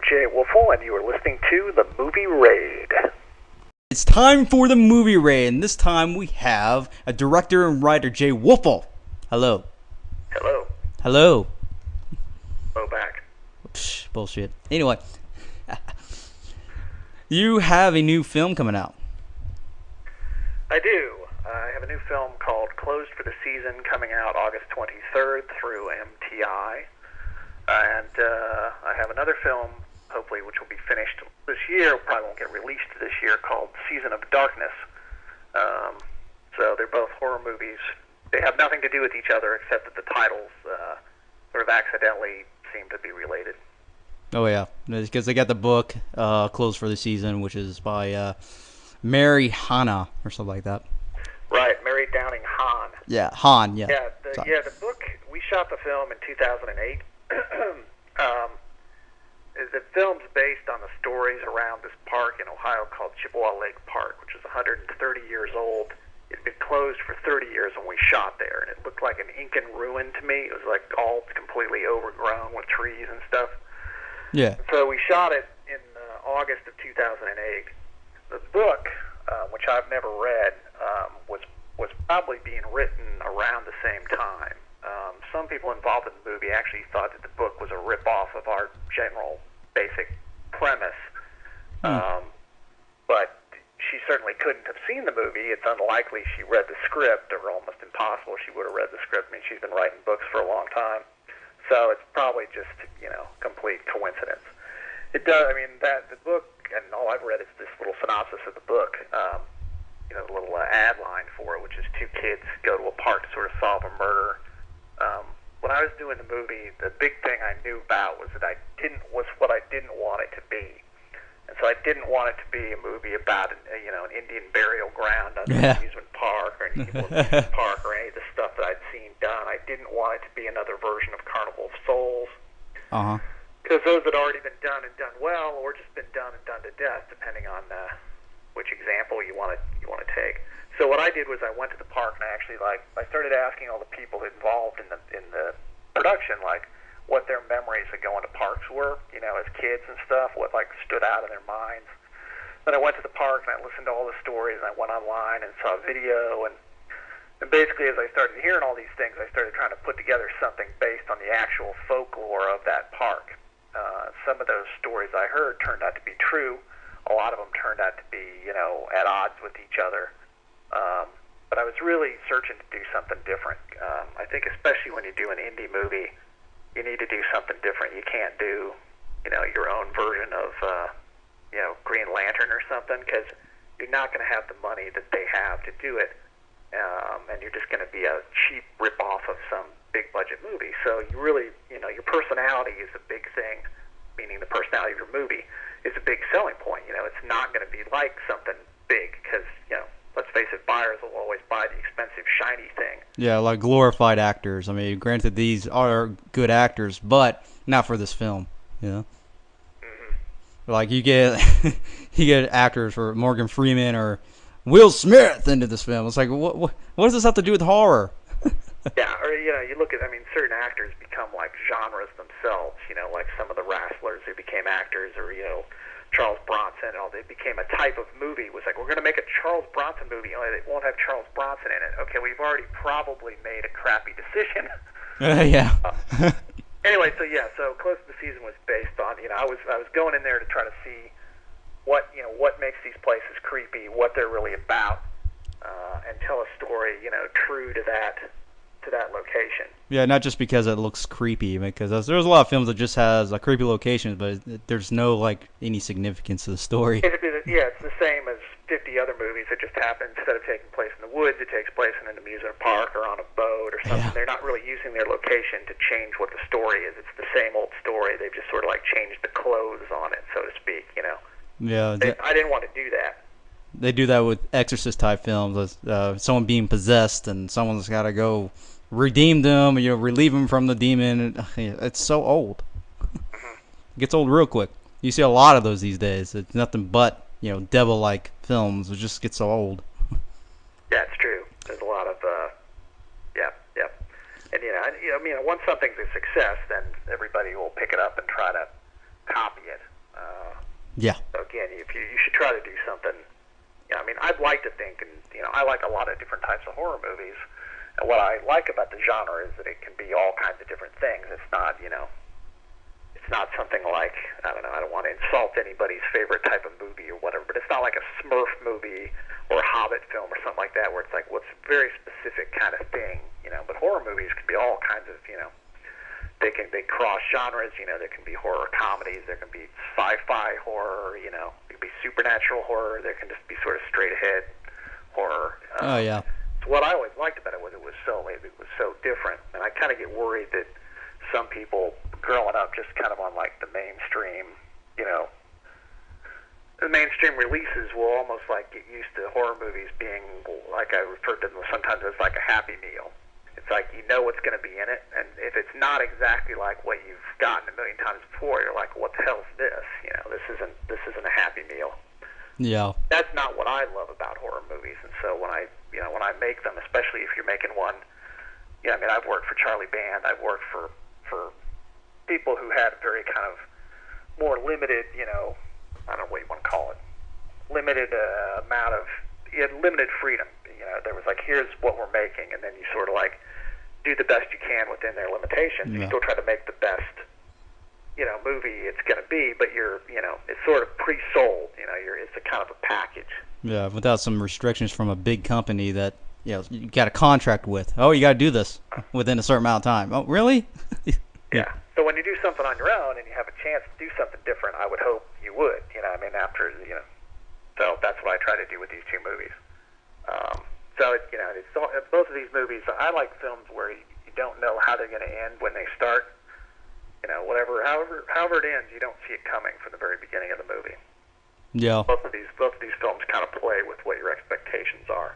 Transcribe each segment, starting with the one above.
Jay Woelfel, and you are listening to The Movie Raid. It's time for the movie raid, and this time we have a director and writer, Jay Woelfel. Hello. Hello. Hello. Hello back. Psh, bullshit. Anyway, you have a new film coming out. I do. I have a new film called Closed for the Season coming out August 23rd through MTI. And I have another film, hopefully, which will be finished this year, probably won't get released this year, called Season of Darkness. So they're both horror movies. They have nothing to do with each other except that the titles sort of accidentally seem to be related. Oh, yeah, because they got the book, Closed for the Season, which is by Mary Hanna, or something like that. Right, Mary Downing Hahn. Yeah, Hahn, yeah. Yeah, the book, we shot the film in 2008. The film's based on the stories around this park in Ohio called Chippewa Lake Park, which is 130 years old. It had been closed for 30 years when we shot there, and it looked like an Incan ruin to me. It was like all completely overgrown with trees and stuff. Yeah. So we shot it in August of 2008. The book, which I've never read, was probably being written around the same time. Some people involved in the movie actually thought that the book was a rip-off of our general basic premise. But she certainly couldn't have seen the movie. It's unlikely she read the script, or almost impossible she would have read the script. I mean, she's been writing books for a long time. So it's probably just, complete coincidence. It does, the book, and all I've read is this little synopsis of the book, the little ad line for it, which is two kids go to a park to sort of solve a murder. When I was doing the movie, the big thing I knew about was what I didn't want it to be. And so I didn't want it to be a movie about an Indian burial ground on an amusement park or an evil amusement park or any of the stuff that I'd seen done. I didn't want it to be another version of Carnival of Souls. Because those had already been done and done well, or just been done and done to death, depending on which example you want to take. So what I did was I went to the park and I actually I started asking all the people involved in the production what their memories of going to parks were, as kids and stuff, what stood out in their minds. Then I went to the park and I listened to all the stories and I went online and saw a video and basically as I started hearing all these things, I started trying to put together something based on the actual folklore of that park. Some of those stories I heard turned out to be true. A lot of them turned out to be, at odds with each other. But I was really searching to do something different. I think especially when you do an indie movie, you need to do something different. You can't do, your own version of, Green Lantern or something, because you're not going to have the money that they have to do it. And you're just going to be a cheap rip-off of some big-budget movie. So you really, your personality is a big thing, meaning the personality of your movie is a big selling point. It's not going to be like something big because, let's face it, buyers will always buy the expensive, shiny thing. Yeah, like glorified actors. I mean, granted, these are good actors, but not for this film, Like, you get actors for Morgan Freeman or Will Smith into this film. It's like, what does this have to do with horror? Yeah, or, you look at, certain actors become like genres themselves, like some of the wrestlers who became actors, or, Charles Bronson and all, they became a type of movie. It was like, we're going to make a Charles Bronson movie, only it won't have Charles Bronson in it. Okay, we've already probably made a crappy decision. Yeah. Anyway, so Close to the Season was based on, I was going in there to try to see what makes these places creepy, what they're really about, and tell a story, true to that location. Yeah, not just because it looks creepy, because there's a lot of films that just has a creepy location, but there's no any significance to the story. It's the same as 50 other movies. It just happens, instead of taking place in the woods, it takes place in an amusement park or on a boat or something. Yeah. They're not really using their location to change what the story is. It's the same old story. They've just sort of changed the clothes on it, so to speak. Yeah. I didn't want to do that. They do that with Exorcist type films. Someone being possessed and someone's got to go redeem them, relieve them from the demon. It's so old. It gets old real quick. You see a lot of those these days. It's nothing but, devil-like films. It just gets so old. Yeah, it's true. There's a lot of, And, once something's a success, then everybody will pick it up and try to copy it. Yeah. So again, you should try to do something. I mean, I'd like to think, and I like a lot of different types of horror movies. And what I like about the genre is that it can be all kinds of different things. It's not, it's not something like, I don't know, I don't want to insult anybody's favorite type of movie or whatever, but it's not like a Smurf movie or a Hobbit film or something like that where it's like, what's a very specific kind of thing, But horror movies can be all kinds of, they cross genres, there can be horror comedies, there can be sci-fi horror, there can be supernatural horror, there can just be sort of straight ahead horror. Oh yeah. So what I always liked about it was it was so different, and I kind of get worried that some people growing up just kind of on like the mainstream, the mainstream releases will almost like get used to horror movies being like I referred to them sometimes as like a Happy Meal. It's like you know what's going to be in it, and if it's not exactly like what you've gotten a million times before, you're like, what the hell's this? This isn't a Happy Meal. Yeah. That's not what I love about horror movies, and so when I make them, especially if you're making one, I've worked for Charlie Band, I've worked for people who had a very kind of more limited, I don't know what you want to call it, limited amount of, you had limited freedom. There was like, here's what we're making, and then you sort of like do the best you can within their limitations. Yeah. You still try to make the best, movie it's going to be, but it's sort of pre-sold. It's a kind of a package. Yeah, without some restrictions from a big company that you got a contract with. Oh, you got to do this within a certain amount of time. Oh, really? Yeah. So when you do something on your own and you have a chance to do something different, I would hope you would. After so that's what I try to do with these two movies. So it's both of these movies. I like films where you don't know how they're going to end when they start. However it ends, you don't see it coming from the very beginning of the movie. Yeah. Both of these films kind of play with what your expectations are.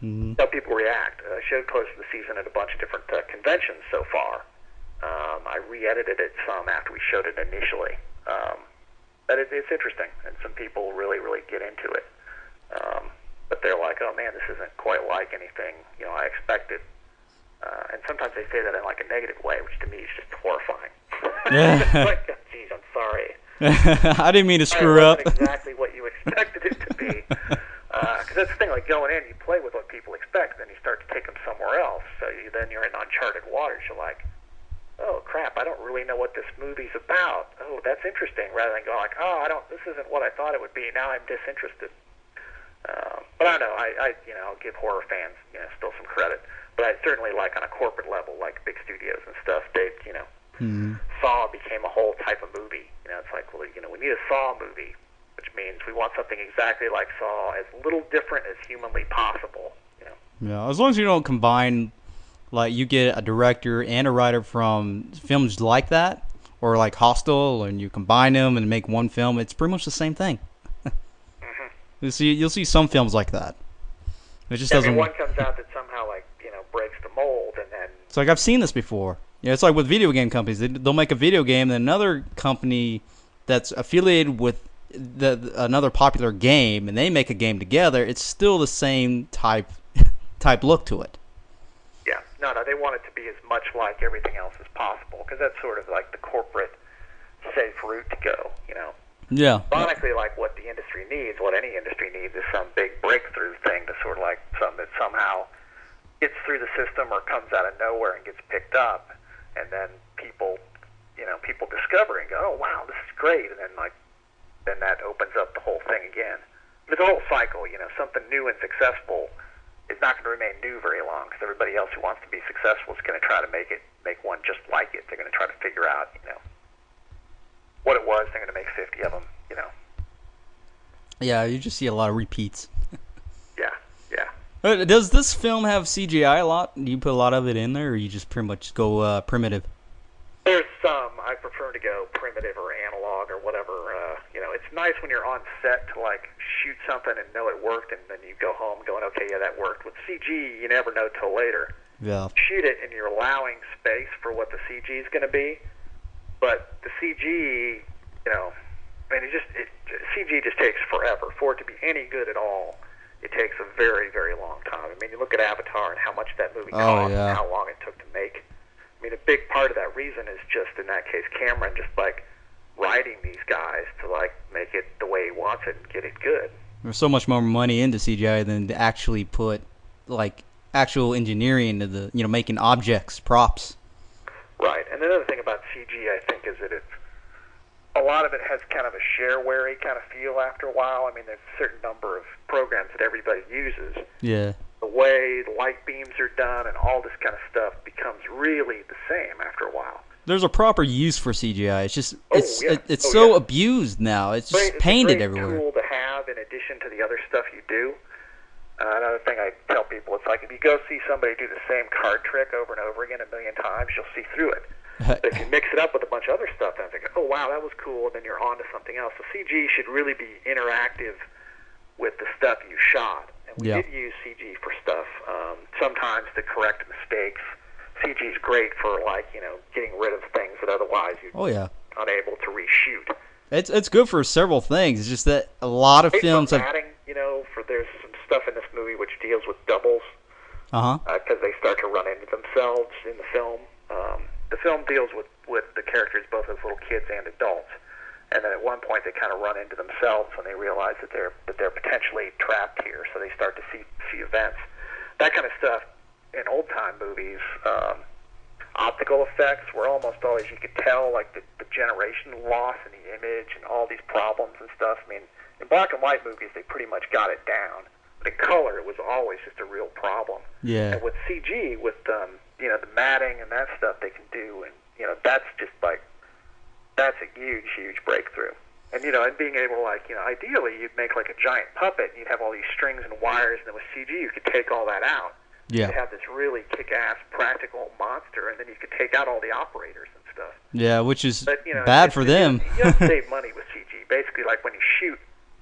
Mm-hmm. How people react. I showed close to the season at a bunch of different conventions so far. I re-edited it some after we showed it initially. But it's interesting, and some people really, really get into it. But they're like, oh man, this isn't quite like anything I expected. And sometimes they say that in like a negative way, which to me is just horrifying. It's like, oh, geez, I'm sorry. I didn't mean to screw up. Exactly what you expected it to be. Because that's the thing, like going in, you play with what people expect, then you start to take them somewhere else. So then you're in uncharted waters. You're like, oh crap, I don't really know what this movie's about. Oh, that's interesting. Rather than going like, oh, this isn't what I thought it would be. Now I'm disinterested. But I don't know. I'll give horror fans still some credit. But I certainly like on a corporate level, like big studios and stuff. They Saw became a whole type of movie. It's like, well, we need a Saw movie, which means we want something exactly like Saw, as little different as humanly possible. Yeah, as long as you don't combine, like you get a director and a writer from films like that, or like Hostel, and you combine them and make one film, it's pretty much the same thing. You'll see some films like that. It just doesn't. One comes out that somehow breaks the mold, and then it's like I've seen this before. Yeah, it's like with video game companies. They'll make a video game, then another company that's affiliated with another popular game, and they make a game together. It's still the same type look to it. Yeah, no, they want it to be as much like everything else as possible, because that's sort of like the corporate safe route to go. Yeah. Ironically, like what the industry needs, what any industry needs, is some big breakthrough thing to sort of like something that somehow gets through the system or comes out of nowhere and gets picked up, and then people discover and go, oh wow, this is great, and then that opens up the whole thing again. It's a whole cycle, something new and successful is not going to remain new very long, because everybody else who wants to be successful is going to try to make one just like it. They're going to try to figure out, what it was. They're going to make 50 of them, Yeah, you just see a lot of repeats. Yeah. Does this film have CGI a lot? Do you put a lot of it in there, or you just pretty much go primitive? There's some. I prefer to go primitive or analog or whatever. It's nice when you're on set to like shoot something and know it worked, and then you go home going, okay, yeah, that worked. With CG, you never know till later. Yeah. Shoot it, and you're allowing space for what the CG is going to be. But the CG, CG just takes forever. For it to be any good at all, it takes a very, very long time. I mean, you look at Avatar and how much that movie cost and how long it took to make. I mean, a big part of that reason is just, in that case, Cameron just like writing these guys to like make nuance it and get it good. There's so much more money into CGI than to actually put like actual engineering into the making objects, props. Right, and another thing about CG, I think, is that a lot of it has kind of a shareware kind of feel after a while. I mean, there's a certain number of programs that everybody uses. Yeah. The way the light beams are done and all this kind of stuff becomes really the same after a while. There's a proper use for CGI. It's just it's abused now. It's just painted everywhere. It's a great tool to have in addition to the other stuff you do. Another thing I tell people, it's like if you go see somebody do the same card trick over and over again 1 million times, you'll see through it. But if you mix it up with a bunch of other stuff, then it's like, oh wow, that was cool, and then you're on to something else. So CG should really be interactive with the stuff you shot. And we did use CG for stuff, sometimes to correct mistakes. CG is great for getting rid of things that otherwise you'd be unable to reshoot. It's good for several things. It's just that a lot of films have there's some stuff in this movie which deals with doubles. Because they start to run into themselves in the film. The film deals with the characters both as little kids and adults, and then at one point they kind of run into themselves when they realize that they're potentially trapped here. So they start to see events, that kind of stuff. In old time movies, optical effects were almost always, you could tell like the generation loss in the image and all these problems and stuff. I mean, in black and white movies they pretty much got it down. But in color, it was always just a real problem. Yeah. And with CG, with the matting and that stuff they can do, and that's just that's a huge breakthrough. And and being able to ideally you'd make like a giant puppet and you'd have all these strings and wires, and then with CG you could take all that out. Yeah. You'd have this really kick-ass practical monster, and then you could take out all the operators and stuff. Yeah, which is bad for them. You don't save money with CG. Basically, like when you shoot,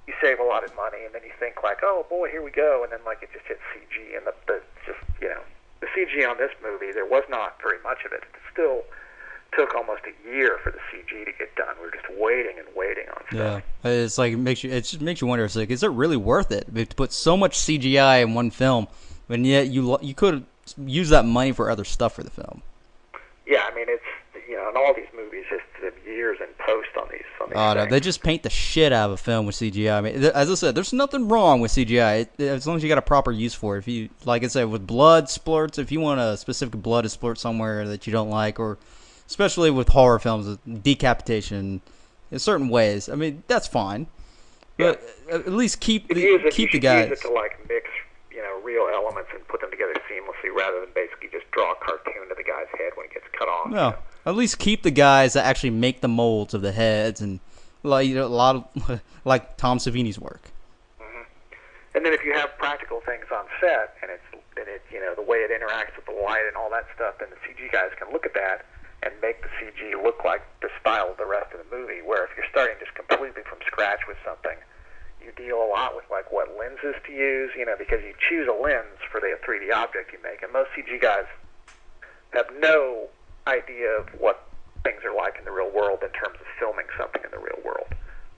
you save a lot of money, and then you think like, oh boy, here we go, and then like it just hits CG, and the CG on this movie, there was not very much of it. It still took almost a year for the CG to get done. We were just waiting and waiting on stuff. Yeah, it's like it just makes you wonder. It's like, is it really worth it to put so much CGI in one film, and yet you could use that money for other stuff for the film? Yeah, I mean it's in all these movies, just the years in post on these. No, they just paint the shit out of a film with CGI. I mean, as I said, there's nothing wrong with CGI as long as you got a proper use for it. If you, like I said, with blood splurts, if you want a specific blood to splurt somewhere that you don't like, or especially with horror films, decapitation in certain ways, I mean, that's fine. But at least keep the guys. Use it to mix real elements and put them together seamlessly, rather than basically just draw a cartoon to the guy's head when it gets cut off. No. At least keep the guys that actually make the molds of the heads, and a lot of like Tom Savini's work. Mm-hmm. And then if you have practical things on set, and it the way it interacts with the light and all that stuff, then the CG guys can look at that and make the CG look like the style of the rest of the movie. Where if you're starting just completely from scratch with something, you deal a lot with what lenses to use, because you choose a lens for the 3D object you make, and most CG guys have no idea of what things are like in the real world in terms of filming something in the real world,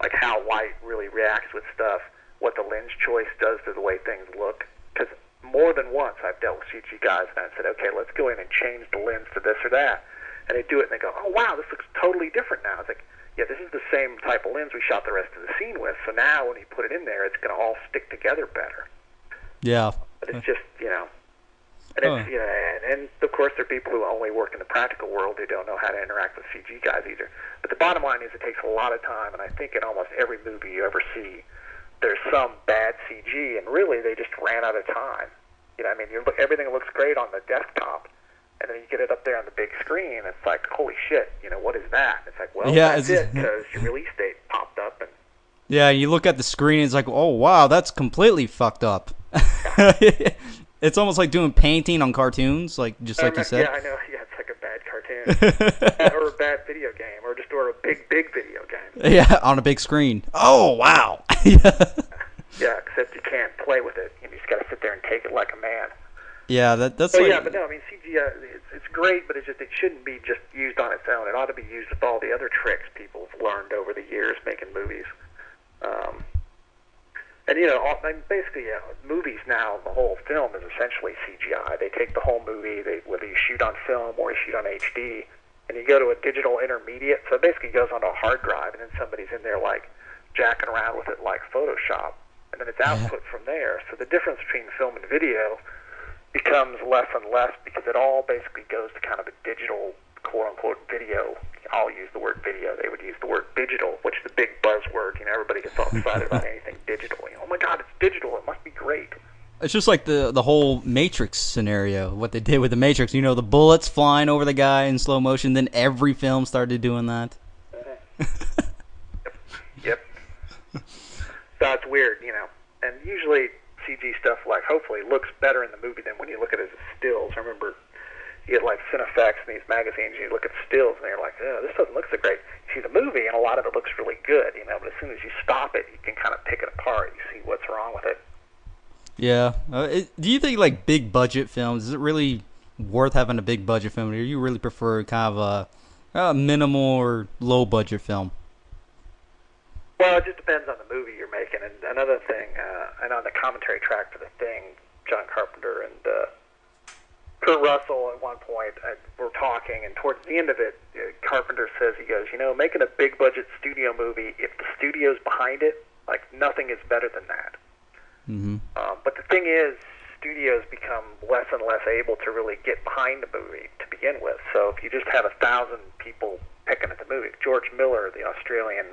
like how light really reacts with stuff, what the lens choice does to the way things look. Because more than once I've dealt with CG guys and I've said, okay, let's go in and change the lens to this or that, and they do it and they go, oh wow, this looks totally different now. It's like, yeah, this is the same type of lens we shot the rest of the scene with, so now when you put it in there, it's going to all stick together better. Yeah. But it's just, and and of course there are people who only work in the practical world who don't know how to interact with CG guys either. But the bottom line is it takes a lot of time, and I think in almost every movie you ever see, there's some bad CG, and really they just ran out of time. Everything looks great on the desktop, and then you get it up there on the big screen, and it's like, holy shit, what is that? It's like, well, that's it, because your release date popped up. And yeah, you look at the screen, and it's like, oh, wow, that's completely fucked up. It's almost like doing painting on cartoons, like you said. Yeah, I know. Yeah, it's like a bad cartoon. Or a bad video game, or a big video game. Yeah, on a big screen. Oh, wow. Yeah, except you can't play with it. You just got to sit there and take it like a man. Yeah, that's but no, I mean, CG, it's great, but it shouldn't be just used on its own. It ought to be used with all the other tricks people have learned over the years making movies. And basically, movies now, the whole film is essentially CGI. They take the whole movie, whether you shoot on film or you shoot on HD, and you go to a digital intermediate. So it basically goes onto a hard drive, and then somebody's in there jacking around with it like Photoshop, and then it's output from there. So the difference between film and video becomes less and less because it all basically goes to kind of a digital, quote-unquote, video. I'll use the word video. They would use the word digital, which is the big buzzword. You know, everybody gets all excited about anything digital. You know, oh my God, it's digital. It must be great. It's just like the whole Matrix scenario, what they did with the Matrix. You know, the bullets flying over the guy in slow motion, then every film started doing that. Yep. So it's weird, you know. And usually CG stuff, like, hopefully looks better in the movie than when you look at it as stills. I remember you get, like, Cinefex in these magazines, and you look at stills, and you're like, oh, this doesn't look so great. You see the movie, and a lot of it looks really good, you know, but as soon as you stop it, you can kind of pick it apart. You see what's wrong with it. Yeah. Do you think, like, big budget films, is it really worth having a big budget film, or do you really prefer kind of a minimal or low budget film? Well, it just depends on the movie you're making. And another thing, I know on the commentary track for The Thing, John Carpenter and Kurt Russell at one point were talking, and towards the end of it, Carpenter says, he goes, you know, making a big budget studio movie, if the studio's behind it, like, nothing is better than that. Mm-hmm. But the thing is, studios become less and less able to really get behind the movie to begin with. So if you just have 1,000 people picking at the movie, George Miller, the Australian,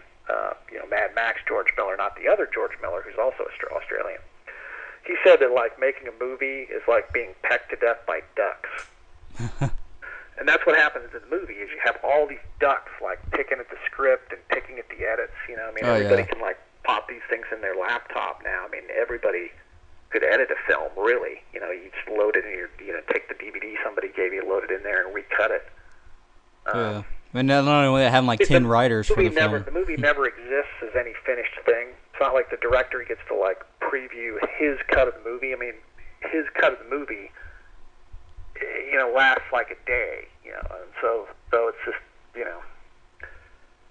Mad Max George Miller, not the other George Miller, who's also Australian, he said that, like, making a movie is like being pecked to death by ducks. And that's what happens in the movie, is you have all these ducks, like, picking at the script and picking at the edits, you know. I mean, everybody can, like, pop these things in their laptop now. I mean, everybody could edit a film, really. You know, you just load it in your, you know, take the DVD somebody gave you, load it in there, and recut it. Yeah. And not only having like 10 writers for the film. The movie never exists as any finished thing. It's not like the director gets to, like, preview his cut of the movie. I mean, his cut of the movie, you know, lasts like a day, you know, and so it's just, you know.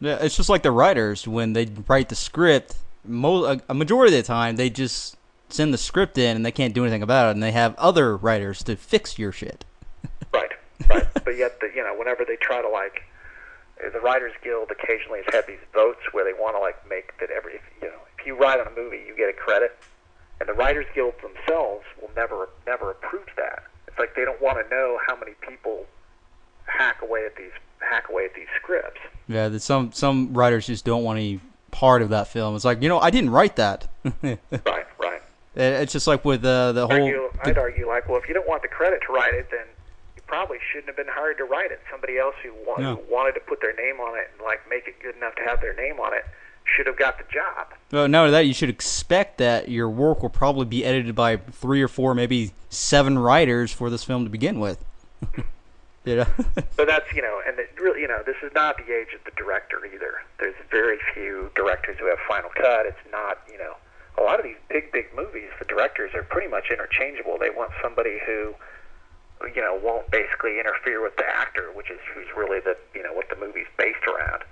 Yeah, it's just like the writers, when they write the script, a majority of the time they just send the script in and they can't do anything about it, and they have other writers to fix your shit. Right. But yet, you know, whenever they try to, like, the Writers Guild occasionally has had these votes where they want to, like, make that if you write on a movie, you get a credit, and the Writers Guild themselves will never approve that. It's like they don't want to know how many people hack away at these scripts. Yeah, that some writers just don't want any part of that film. It's like, you know, I didn't write that. Right. It's just like with the whole. I'd argue, like, well, if you don't want the credit to write it, then you probably shouldn't have been hired to write it. Somebody else who wanted to put their name on it and, like, make it good enough to have their name on it should have got the job. Well, not only that, you should expect that your work will probably be edited by 3 or 4, maybe 7 writers for this film to begin with. You know? So that's, you know, and really, you know, this is not the age of the director either. There's very few directors who have final cut. It's not, you know, a lot of these big movies, the directors are pretty much interchangeable. They want somebody who, you know, won't basically interfere with the actor, who's really the, you know, what the movie's based around.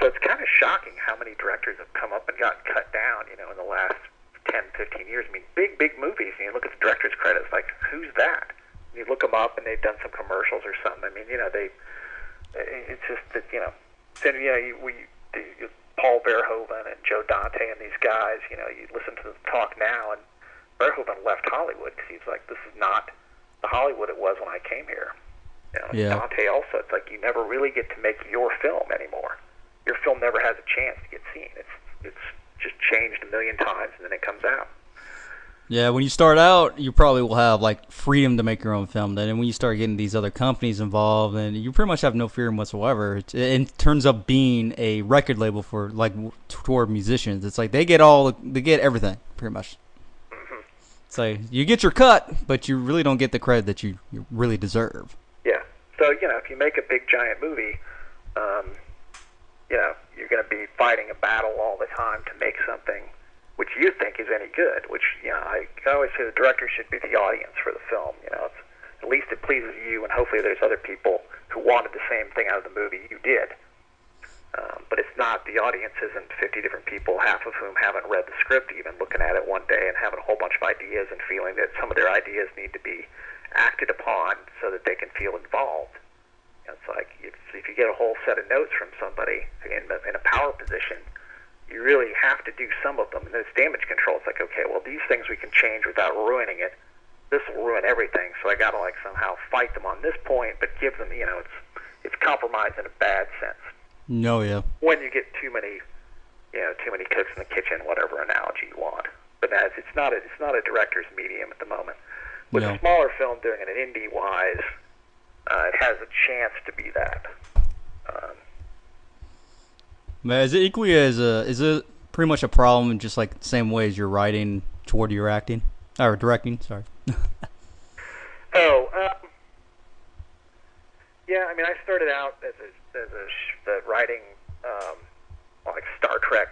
So it's kind of shocking how many directors have come up and gotten cut down, you know, in the last 10, 15 years. I mean, big movies, and you look at the director's credits, like, who's that? You look them up, and they've done some commercials or something. I mean, you know, it's just that, you know, then, you know, Paul Verhoeven and Joe Dante and these guys, you know, you listen to them talk now, and Verhoeven left Hollywood because he's like, this is not the Hollywood it was when I came here. You know, yeah. Dante also, it's like you never really get to make your film anymore. Your film never has a chance to get seen. It's just changed a million times, and then it comes out. Yeah, when you start out, you probably will have, like, freedom to make your own film. Then, and when you start getting these other companies involved, then you pretty much have no freedom whatsoever. It turns up being a record label for, like, toward musicians. It's like they get everything pretty much. Mm-hmm. So you get your cut, but you really don't get the credit that you really deserve. Yeah. So, you know, if you make a big giant movie, you know, you're going to be fighting a battle all the time to make something which you think is any good, which, you know, I always say the director should be the audience for the film. You know, at least it pleases you, and hopefully there's other people who wanted the same thing out of the movie you did. But it's not, the audience isn't 50 different people, half of whom haven't read the script even, looking at it one day and having a whole bunch of ideas and feeling that some of their ideas need to be acted upon so that they can feel involved. It's like, if you get a whole set of notes from somebody in a power position, some of them. And it's damage control. It's like, okay, well, these things we can change without ruining it. This will ruin everything, so I got to like somehow fight them on this point, but give them, it's compromise in a bad sense. No, yeah. When you get too many cooks in the kitchen, whatever analogy you want. But it's not a director's medium at the moment. With a smaller film doing it indie wise, it has a chance to be that. Is it equally as is it pretty much a problem in just like the same way as you're writing toward your acting or directing? Sorry. Yeah. I mean, I started out as writing like Star Trek,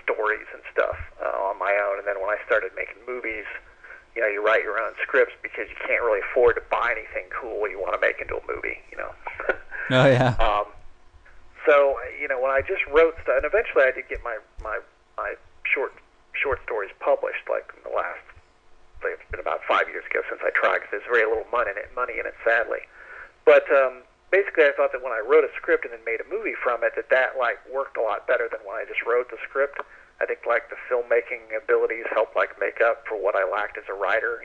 stories and stuff on my own, and then when I started making movies, you write your own scripts because you can't really afford to buy anything cool you want to make into a movie, Oh yeah. So when I just wrote stuff, and eventually I did get my short stories published, like in the last, it's been about 5 years ago since I tried, because there's very little money in it, sadly. But basically, I thought that when I wrote a script and then made a movie from it, that like worked a lot better than when I just wrote the script. I think like the filmmaking abilities helped like make up for what I lacked as a writer,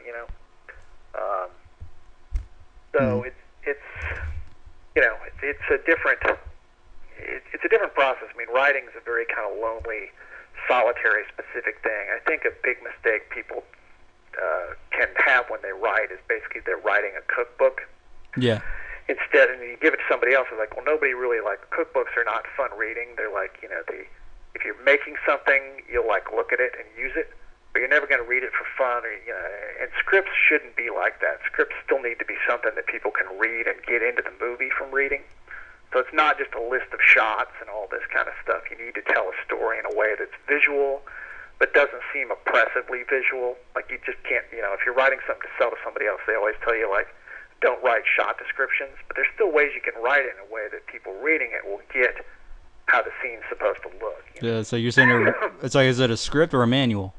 So it's a different process. I mean, writing is a very kind of lonely, solitary, specific thing. I think a big mistake people can have when they write is basically they're writing a cookbook. Yeah. Instead, and you give it to somebody else, they're like, well, nobody really, like, cookbooks are not fun reading. They're like, if you're making something, you'll, like, look at it and use it, but you're never going to read it for fun. And scripts shouldn't be like that. Scripts still need to be something that people can read and get into the movie from reading. So it's not just a list of shots and all this kind of stuff. You need to tell a story in a way that's visual, but doesn't seem oppressively visual. Like, you just can't, if you're writing something to sell to somebody else, they always tell you, like, don't write shot descriptions, but there's still ways you can write it in a way that people reading it will get how the scene's supposed to look. Yeah, so you're saying it's like, is it a script or a manual?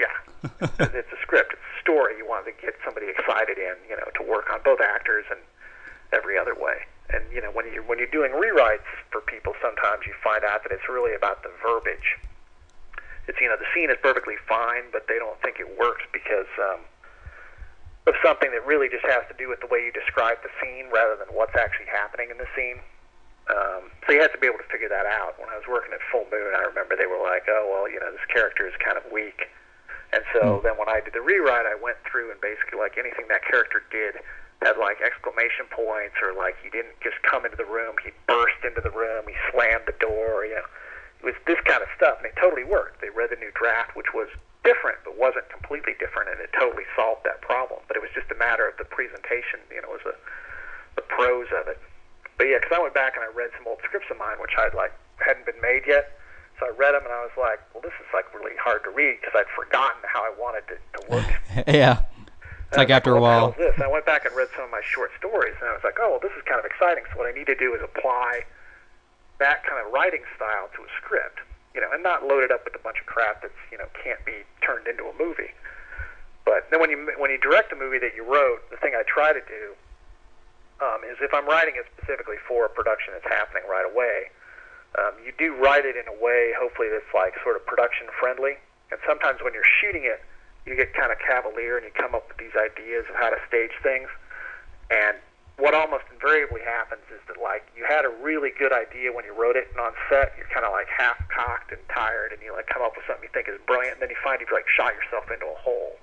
Yeah, it's a script. It's a story you want to get somebody excited in, to work on, both actors and every other way. And when you're doing rewrites for people, sometimes you find out that it's really about the verbiage. It's the scene is perfectly fine, but they don't think it works because of something that really just has to do with the way you describe the scene rather than what's actually happening in the scene. So you have to be able to figure that out. When I was working at Full Moon, I remember they were like, oh, well, this character is kind of weak. And so then when I did the rewrite, I went through and basically, like, anything that character did had, like, exclamation points, or, like, he didn't just come into the room, he burst into the room, he slammed the door, It was this kind of stuff, and it totally worked. They read the new draft, which was different, but wasn't completely different, and it totally solved that problem. But it was just a matter of the presentation, was the prose of it. But yeah, because I went back and I read some old scripts of mine, which hadn't been made yet. So I read them, and I was like, well, this is like really hard to read because I'd forgotten how I wanted it to look. Yeah. It's like after a while. What the hell is this? And I went back and read some of my short stories, and I was like, oh, well, this is kind of exciting. So what I need to do is apply that kind of writing style to a script, and not load it up with a bunch of crap that's, can't be turned into a movie. But then when you direct a movie that you wrote, the thing I try to do is, if I'm writing it specifically for a production that's happening right away, you do write it in a way, hopefully, that's like sort of production friendly. And sometimes when you're shooting it, you get kind of cavalier and you come up with these ideas of how to stage things. And what almost invariably happens is that, like, you had a really good idea when you wrote it, and on set you're kind of like half-cocked and tired, and you like come up with something you think is brilliant, and then you find you've like shot yourself into a hole.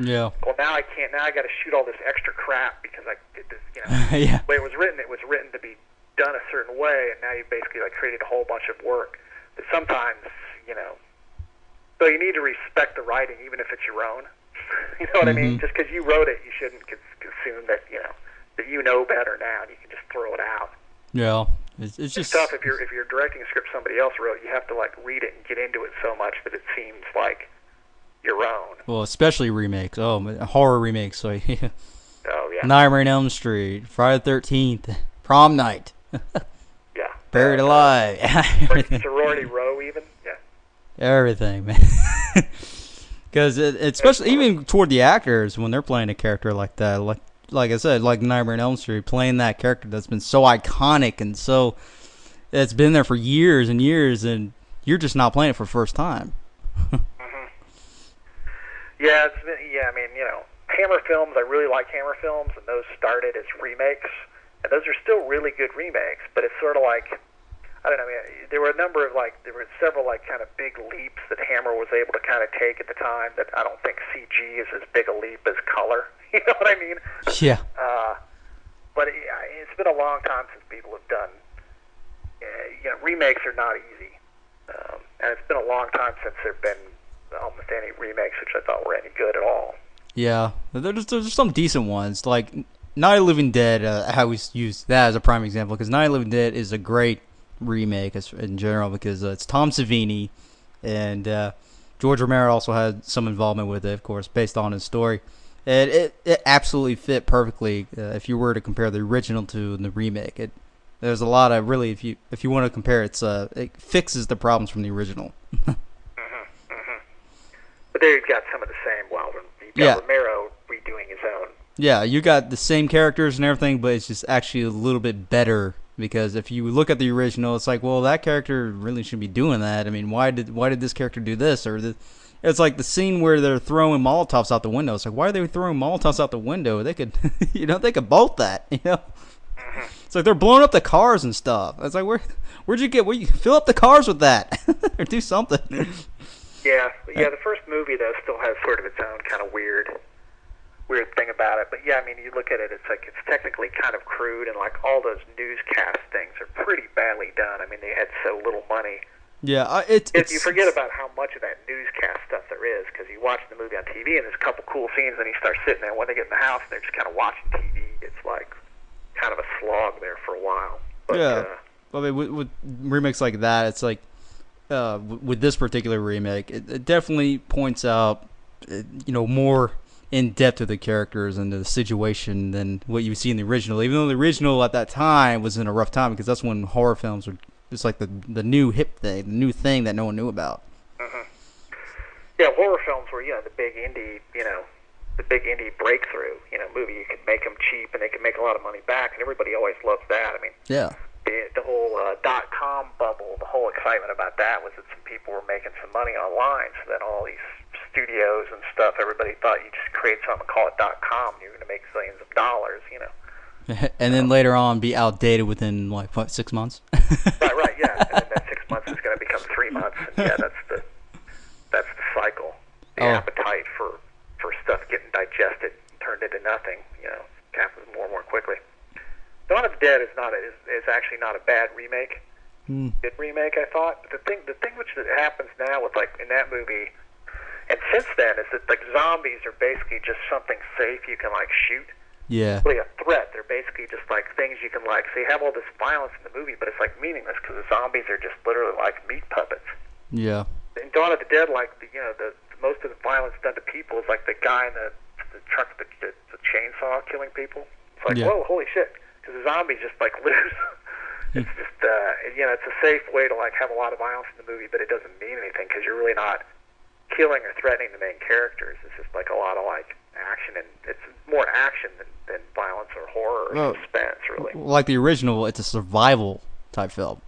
Yeah. Well, now I can't. Now I got to shoot all this extra crap because I did this. Yeah. The way it was written to be done a certain way, and now you basically like created a whole bunch of work that sometimes, So you need to respect the writing, even if it's your own. You know what I mean? Just because you wrote it, you shouldn't assume that that you know better now, and you can just throw it out. Yeah, it's just tough if you're directing a script somebody else wrote. You have to like read it and get into it so much that it seems like your own. Well, especially remakes. Oh, horror remakes. So yeah. Oh yeah. Nightmare on Elm Street, Friday the 13th, Prom Night. Yeah. Buried Alive. Sorority Row, even. Yeah. Everything, man. Because especially even toward the actors when they're playing a character like that, like I said, like Nightmare on Elm Street, playing that character that's been so iconic and so it's been there for years and years, and you're just not playing it for the first time. Mm-hmm. Yeah, I mean, Hammer films, I really like Hammer films, and those started as remakes, and those are still really good remakes, but it's sort of like, I don't know, I mean, there were several kind of big leaps that Hammer was able to kind of take at the time that I don't think CG is as big a leap as color. You know what I mean? Yeah. But it's been a long time since people have done, remakes are not easy. And it's been a long time since there have been almost any remakes which I thought were any good at all. Yeah, there's some decent ones. Like Night of the Living Dead, I always use that as a prime example, because Night of the Living Dead is a great remake in general, because it's Tom Savini, and George Romero also had some involvement with it, of course, based on his story. And it absolutely fit perfectly if you were to compare the original to the remake. There's a lot of, really, if you want to compare, it fixes the problems from the original. But there you've got some of the same. Well, you've got Romero redoing his own. Yeah, you got the same characters and everything, but it's just actually a little bit better, because if you look at the original, it's like, well, that character really shouldn't be doing that. I mean, why did this character do this? Or it's like the scene where they're throwing Molotovs out the window. It's like, why are they throwing Molotovs out the window? They could, they could bolt that. It's like they're blowing up the cars and stuff. It's like, where'd you fill up the cars with that or do something? Yeah. The first movie though still has sort of its own kind of weird thing about it. But yeah, I mean, you look at it, it's like it's technically kind of crude, and like all those newscast things are pretty badly done. I mean, they had so little money. Yeah, you forget about how much of that newscast stuff there is, because you watch the movie on TV and there's a couple cool scenes, and you start sitting there. When they get in the house, and they're just kind of watching TV. It's like kind of a slog there for a while. But, yeah, I mean, with remakes like that, it's like with this particular remake, it definitely points out, more in depth to the characters and the situation than what you see in the original. Even though the original at that time was in a rough time, because that's when horror films were. It's like the new hip thing, the new thing that no one knew about. Mm-hmm. Yeah, horror films were the big indie, the big indie breakthrough, movie. You could make them cheap and they could make a lot of money back, and everybody always loved that. I mean, yeah, the whole .com bubble, the whole excitement about that was that some people were making some money online. So then all these studios and stuff, everybody thought you just create something and call it .com, you're going to make zillions of dollars, And then later on be outdated within, 6 months? Right, yeah. And then that 6 months is going to become 3 months. And yeah, that's the cycle. The appetite for stuff getting digested and turned into nothing, happens more and more quickly. Dawn of the Dead is actually not a bad remake. Good remake, I thought. But the thing which happens now with, in that movie, and since then, is that, zombies are basically just something safe you can, shoot. Yeah. Really a threat. They're basically just things you can so you have all this violence in the movie, but it's meaningless because the zombies are just literally like meat puppets. Yeah. In Dawn of the Dead, the most of the violence done to people is the guy in the truck, the chainsaw killing people. It's like, whoa, holy shit, because the zombies just lose. It's just it's a safe way to have a lot of violence in the movie, but it doesn't mean anything because you're really not killing or threatening the main characters. It's just a lot of action, and it's more action than violence or horror or suspense, really. Like the original, it's a survival type film.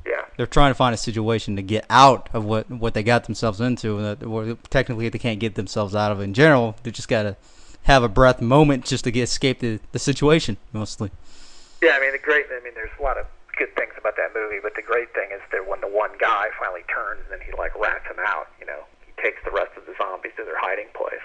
Yeah. They're trying to find a situation to get out of what they got themselves into, and technically they can't get themselves out of it in general. They just got to have a breath moment just to escape the situation, mostly. Yeah, there's a lot of good things about that movie, but the great thing is that when the one guy finally turns and then he rats him out, he takes the rest of the zombies to their hiding place.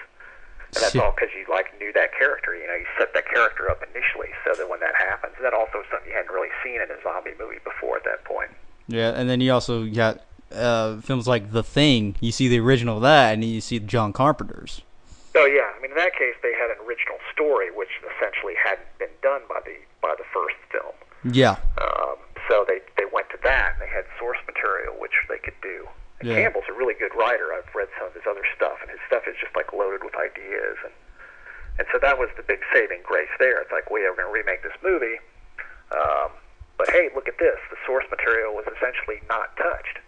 And that's all because you knew that character. You set that character up initially so that when that happens, and that also is something you hadn't really seen in a zombie movie before at that point. Yeah, and then you also got films like The Thing. You see the original of that, and then you see John Carpenter's. Oh yeah, in that case they had an original story which essentially hadn't been done by the first film. Yeah. So they went to that, and they had source material which they could do. And Campbell's a really good writer. I've read some of his other stuff, and his stuff is just loaded with ideas, and so that was the big saving grace there. It's we're going to remake this movie, but hey, look at this. The source material was essentially not touched.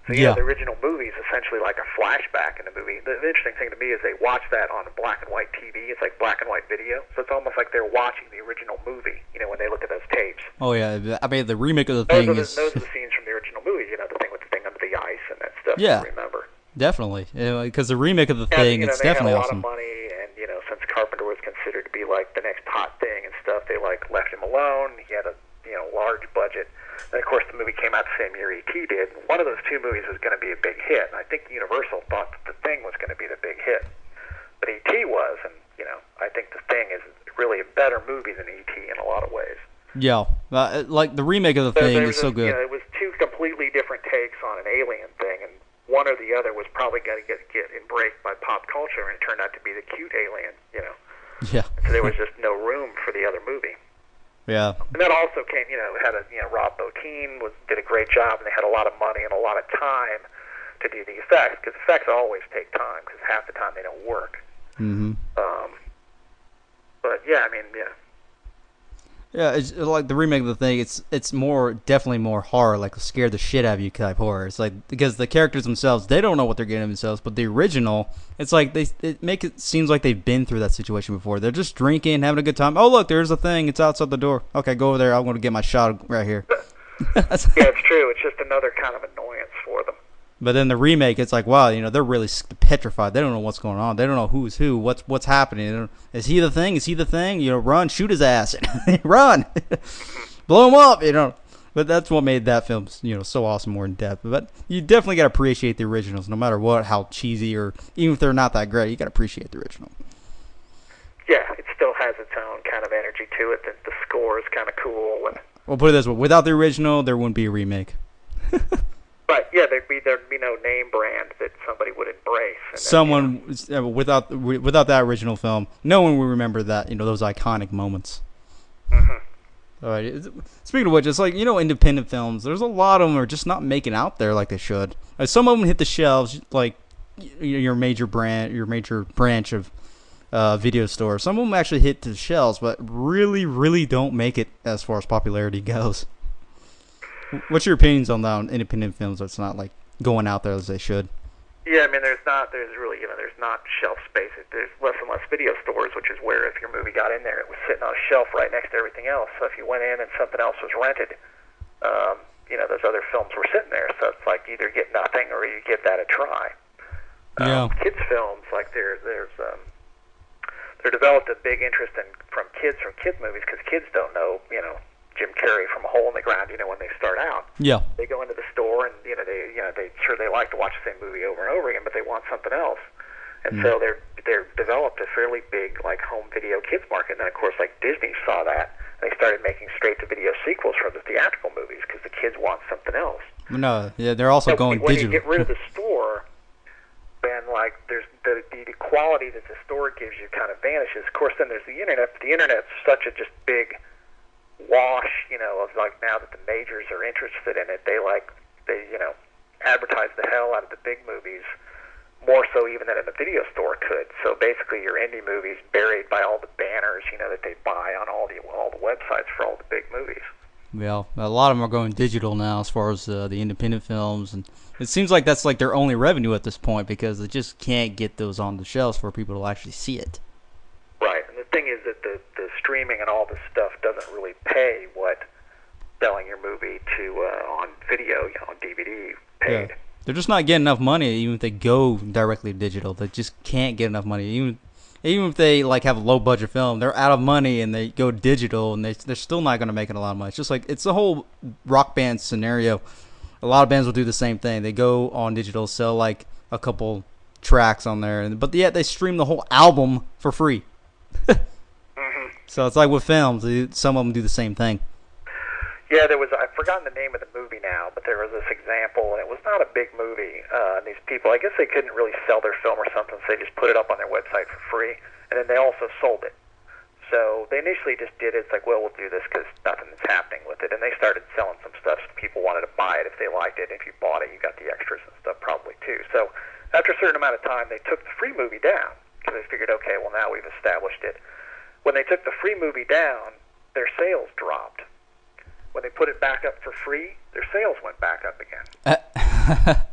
So the original movie is essentially like a flashback in the movie. The interesting thing to me is they watch that on black and white TV. It's like black and white video, so it's almost like they're watching the original movie. When they look at those tapes. Oh yeah, the remake of The Thing those are the scenes from the original movie. The thing with the thing under the eye twice and that stuff Yeah. to remember. Definitely, because the remake of The And, Thing, you know, it's they definitely had a lot awesome. of money, and, you know, since Carpenter was considered to be, like, the next hot thing and stuff, they, like, left him alone. He had a, you know, large budget. And, of course, the movie came out the same year E.T. did. And one of those two movies was going to be a big hit. And I think Universal thought that The Thing was going to be the big hit. But E.T. was, and, you know, I think The Thing is really a better movie than E.T. in a lot of ways. Yeah, like the remake of The Thing is so good. You know, it was two completely different takes on an alien thing, and one or the other was probably going to get embraced by pop culture, and it turned out to be the cute alien, you know. Yeah. So there was just no room for the other movie. Yeah. And that also came, you know, had a, you know, Rob Bottin did a great job, and they had a lot of money and a lot of time to do the effects, because effects always take time, because half the time they don't work. Mm-hmm. But yeah, I mean, yeah. Yeah, it's like the remake of The Thing. It's more definitely more horror, like scare the shit out of you type horror. It's like because the characters themselves, they don't know what they're getting themselves. But the original, it's like it make it seems like they've been through that situation before. They're just drinking, having a good time. Oh look, there's a thing. It's outside the door. Okay, go over there. I'm going to get my shot right here. Yeah, it's true. It's just another kind of annoyance for them. But then the remake, it's like, wow, you know, they're really petrified. They don't know what's going on. They don't know who's who. What's happening? Is he the thing? Is he the thing? You know, run, shoot his ass, run, blow him up. You know, but that's what made that film, you know, so awesome, more in depth. But you definitely got to appreciate the originals, no matter what, how cheesy or even if they're not that great. You got to appreciate the original. Yeah, it still has its own kind of energy to it. The score is kind of cool. And Well, put it this way: without the original, there wouldn't be a remake. But yeah, there'd be no name brand that somebody would embrace. And Someone without that original film, no one would remember that, you know, those iconic moments. Mm-hmm. All right. Speaking of which, it's like, you know, independent films. There's a lot of them are just not making out there like they should. Some of them hit the shelves, like your major branch of video stores. Some of them actually hit the shelves, but really, really don't make it as far as popularity goes. What's your opinions on that on independent films that's not like going out there as they should? Yeah, I mean, there's not shelf space. There's less and less video stores, which is where if your movie got in there, it was sitting on a shelf right next to everything else. So if you went in and something else was rented, you know, those other films were sitting there. So it's like either get nothing or you give that a try. Yeah. Kids films, like they're developed a big interest from kids movies, because kids don't know, you know, Jim Carrey from A Hole in the Ground, you know, when they start out. Yeah. They go into the store and, you know, they like to watch the same movie over and over again, but they want something else. And so they're developed a fairly big, like, home video kids market. And then, of course, like, Disney saw that, and they started making straight-to-video sequels for the theatrical movies because the kids want something else. No, yeah, they're also going when digital. When you get rid of the store, then, like, there's the quality that the store gives you kind of vanishes. Of course, then there's the Internet, but the Internet's such a just big wash, you know, of like now that the majors are interested in it, they you know, advertise the hell out of the big movies, more so even than a video store could. So basically your indie movies buried by all the banners, you know, that they buy on all the websites for all the big movies. Yeah, a lot of them are going digital now as far as the independent films, and it seems like that's like their only revenue at this point because they just can't get those on the shelves for people to actually see it. Right, and the thing is that the streaming and all this stuff doesn't really pay what selling your movie to on video, you know, on DVD paid. Yeah. They're just not getting enough money, even if they go directly digital. They just can't get enough money. Even if they like have a low budget film, they're out of money and they go digital, and they're still not going to make it a lot of money. It's just like it's the whole rock band scenario. A lot of bands will do the same thing. They go on digital, sell like a couple tracks on there, but yet they stream the whole album for free. So it's like with films, some of them do the same thing. Yeah, I've forgotten the name of the movie now, but there was this example, and it was not a big movie. These people, I guess they couldn't really sell their film or something, so they just put it up on their website for free, and then they also sold it. So they initially just did it. It's like, well, we'll do this because nothing's happening with it, and they started selling some stuff so people wanted to buy it if they liked it. If you bought it, you got the extras and stuff probably too. So after a certain amount of time, they took the free movie down because they figured, okay, well, now we've established it. When they took the free movie down, their sales dropped. When they put it back up for free, their sales went back up again.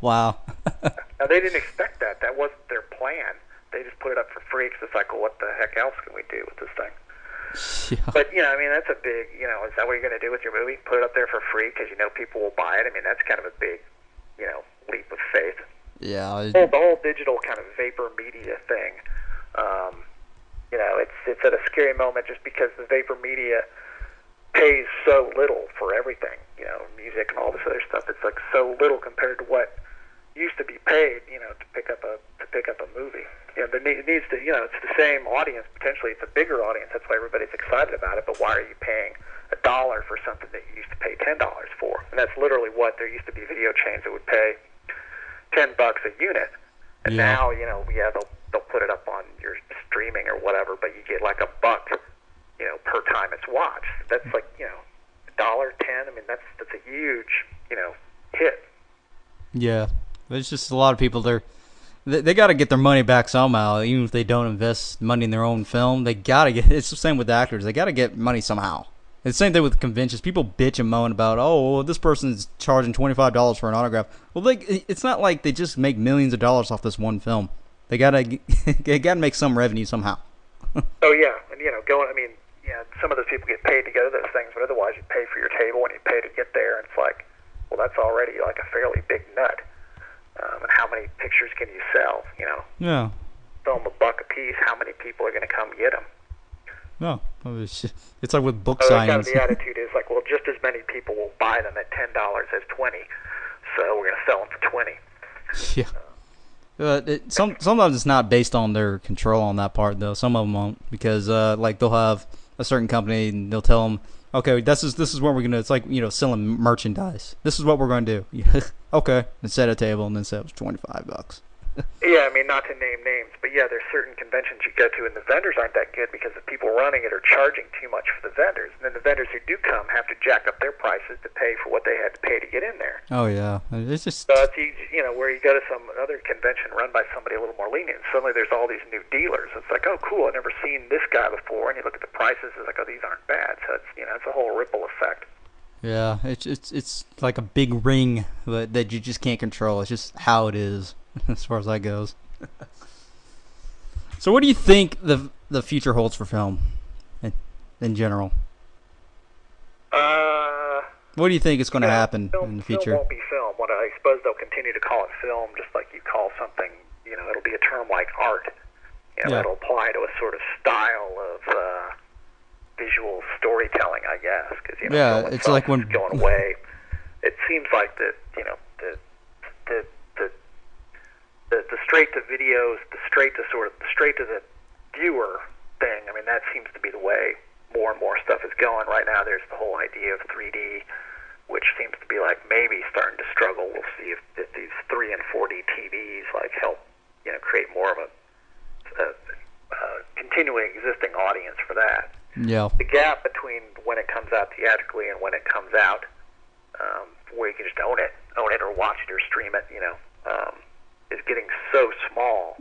Wow. Now, they didn't expect that. That wasn't their plan. They just put it up for free because it's like, well, what the heck else can we do with this thing? Yeah. But, you know, I mean, that's a big, you know, is that what you're going to do with your movie? Put it up there for free because you know people will buy it? I mean, that's kind of a big, you know, leap of faith. Yeah. The whole digital kind of vapor media thing, it's at a scary moment just because the vapor media pays so little for everything, music and all this other stuff. It's like so little compared to what used to be paid, to pick up a movie. It needs to, it's the same audience potentially. It's a bigger audience. That's why everybody's excited about it. But why are you paying $1 for something that you used to pay $10 for? And that's literally what there used to be video chains that would pay $10 a unit, and now they'll put it up on your streaming or whatever, but you get like $1, per time it's watched. That's like $1.10. I mean, that's a huge hit. Yeah, there's just a lot of people they got to get their money back somehow, even if they don't invest money in their own film. They got to get. It's the same with actors. They got to get money somehow. It's the same thing with conventions. People bitch and moan about, this person's charging $25 for an autograph. Well, it's not like they just make millions of dollars off this one film. They gotta make some revenue somehow. Oh yeah, and some of those people get paid to go to those things, but otherwise you pay for your table and you pay to get there, and it's like, well, that's already like a fairly big nut. And how many pictures can you sell? Yeah. Sell them $1 a piece. How many people are going to come get them? No, it's like with book signings. Kind of the attitude is like, well, just as many people will buy them at $10 as 20, so we're going to sell them for 20. Yeah. Sometimes it's not based on their control on that part though. Some of them won't, because like they'll have a certain company and they'll tell them, okay, this is what we're gonna. It's like selling merchandise. This is what we're gonna do. Okay, and set a table and then say it was $25. Yeah, I mean, not to name names, but yeah, there's certain conventions you go to, and the vendors aren't that good because the people running it are charging too much for the vendors, and then the vendors who do come have to jack up their prices to pay for what they had to pay to get in there. Oh yeah, it's just so it's where you go to some other convention run by somebody a little more lenient. Suddenly there's all these new dealers. It's like, oh cool, I've never seen this guy before, and you look at the prices, it's like, oh, these aren't bad. So it's it's a whole ripple effect. Yeah, it's like a big ring that you just can't control. It's just how it is. As far as that goes. So what do you think the future holds for film in general? What do you think is going to happen in the future? Film won't be film. I suppose they'll continue to call it film, just like you call something, it'll be a term like art. It'll apply to a sort of style of visual storytelling, I guess. Cause, it's like when going away. It seems like that, the straight to videos, the straight to the viewer thing. I mean, that seems to be the way more and more stuff is going right now. There's the whole idea of 3D, which seems to be like maybe starting to struggle. We'll see if these 3 and 4D TVs like help, create more of a continuing existing audience for that. Yeah. The gap between when it comes out theatrically and when it comes out, where you can just own it or watch it or stream it, is getting so small.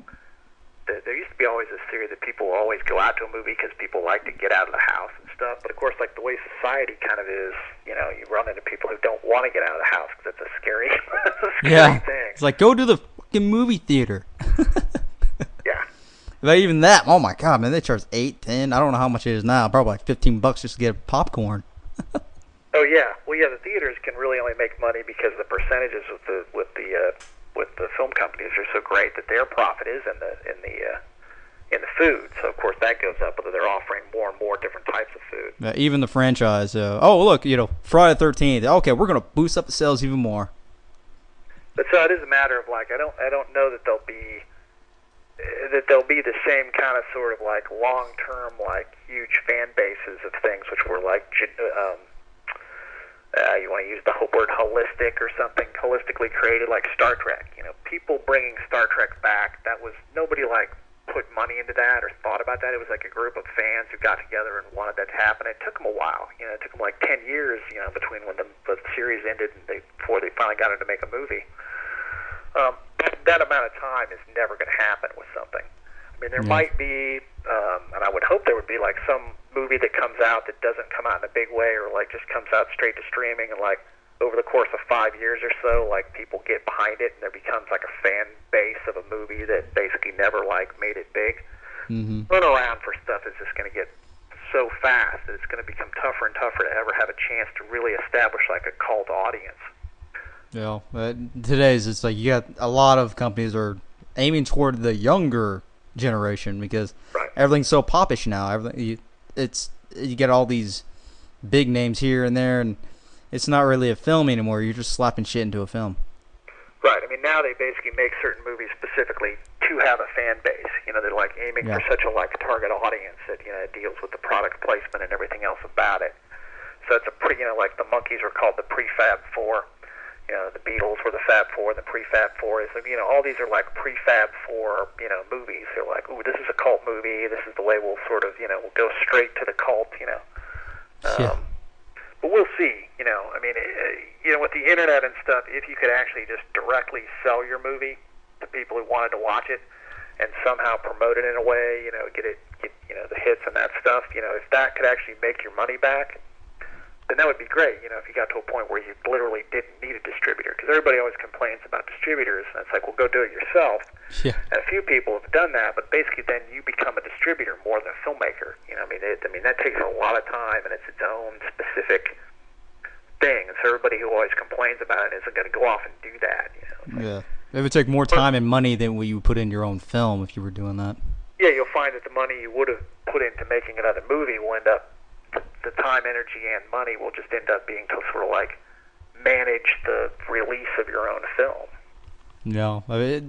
There used to be always this theory that people always go out to a movie because people like to get out of the house and stuff. But of course, like the way society kind of is, you run into people who don't want to get out of the house because it's a scary, thing. It's like, go to the fucking movie theater. Yeah. But even that, oh my god, man, they charge $8, $10. I don't know how much it is now. Probably like $15 just to get popcorn. Oh yeah, well yeah, the theaters can really only make money because the percentages with the film companies are so great that their profit is in the food. So of course that goes up, but they're offering more and more different types of food. Yeah, even the franchise. Look, Friday the 13th. Okay, we're gonna boost up the sales even more. But so it is a matter of like I don't know that they'll be the same kind of sort of like long term like huge fan bases of things which were like. You want to use the word holistic or something, holistically created, like Star Trek. People bringing Star Trek back, that was, nobody like put money into that or thought about that. It was like a group of fans who got together and wanted that to happen. It took them a while. It took them like 10 years, between when the series ended and before they finally got it to make a movie. That amount of time is never going to happen with something. I mean, there might be, and I would hope there would be like some movie that comes out that doesn't come out in a big way or like just comes out straight to streaming, and like over the course of 5 years or so, like people get behind it and there becomes like a fan base of a movie that basically never like made it big. Mm-hmm. Run around for stuff is just going to get so fast that it's going to become tougher and tougher to ever have a chance to really establish like a cult audience. You know, today's it's like you got a lot of companies are aiming toward the younger generation because Right. everything's so popish now. You get all these big names here and there, and it's not really a film anymore. You're just slapping shit into a film. Right. I mean, now they basically make certain movies specifically to have a fan base. You know, they're like aiming for such a target audience that it deals with the product placement and everything else about it. So it's a pretty like the Monkees were called the Prefab Four. The Beatles were the Fab Four, and the Prefab Four is all these are like Prefab Four movies. They're like, ooh, this is a cult movie. This is the way we'll sort of we'll go straight to the cult. But we'll see. I mean, with the internet and stuff, if you could actually just directly sell your movie to people who wanted to watch it, and somehow promote it in a way, get the hits and that stuff. If that could actually make your money back, then that would be great. If you got to a point where you literally didn't need a distributor, because everybody always complains about distributors, and it's like, well, go do it yourself. Yeah. And a few people have done that, but basically then you become a distributor more than a filmmaker. That takes a lot of time, and it's its own specific thing. And so everybody who always complains about it isn't going to go off and do that. Yeah. It would take more time and money than what you would put in your own film if you were doing that. Yeah, you'll find that the money you would have put into making another movie will end up, the time, energy, and money will just end up being to sort of manage the release of your own film. No, a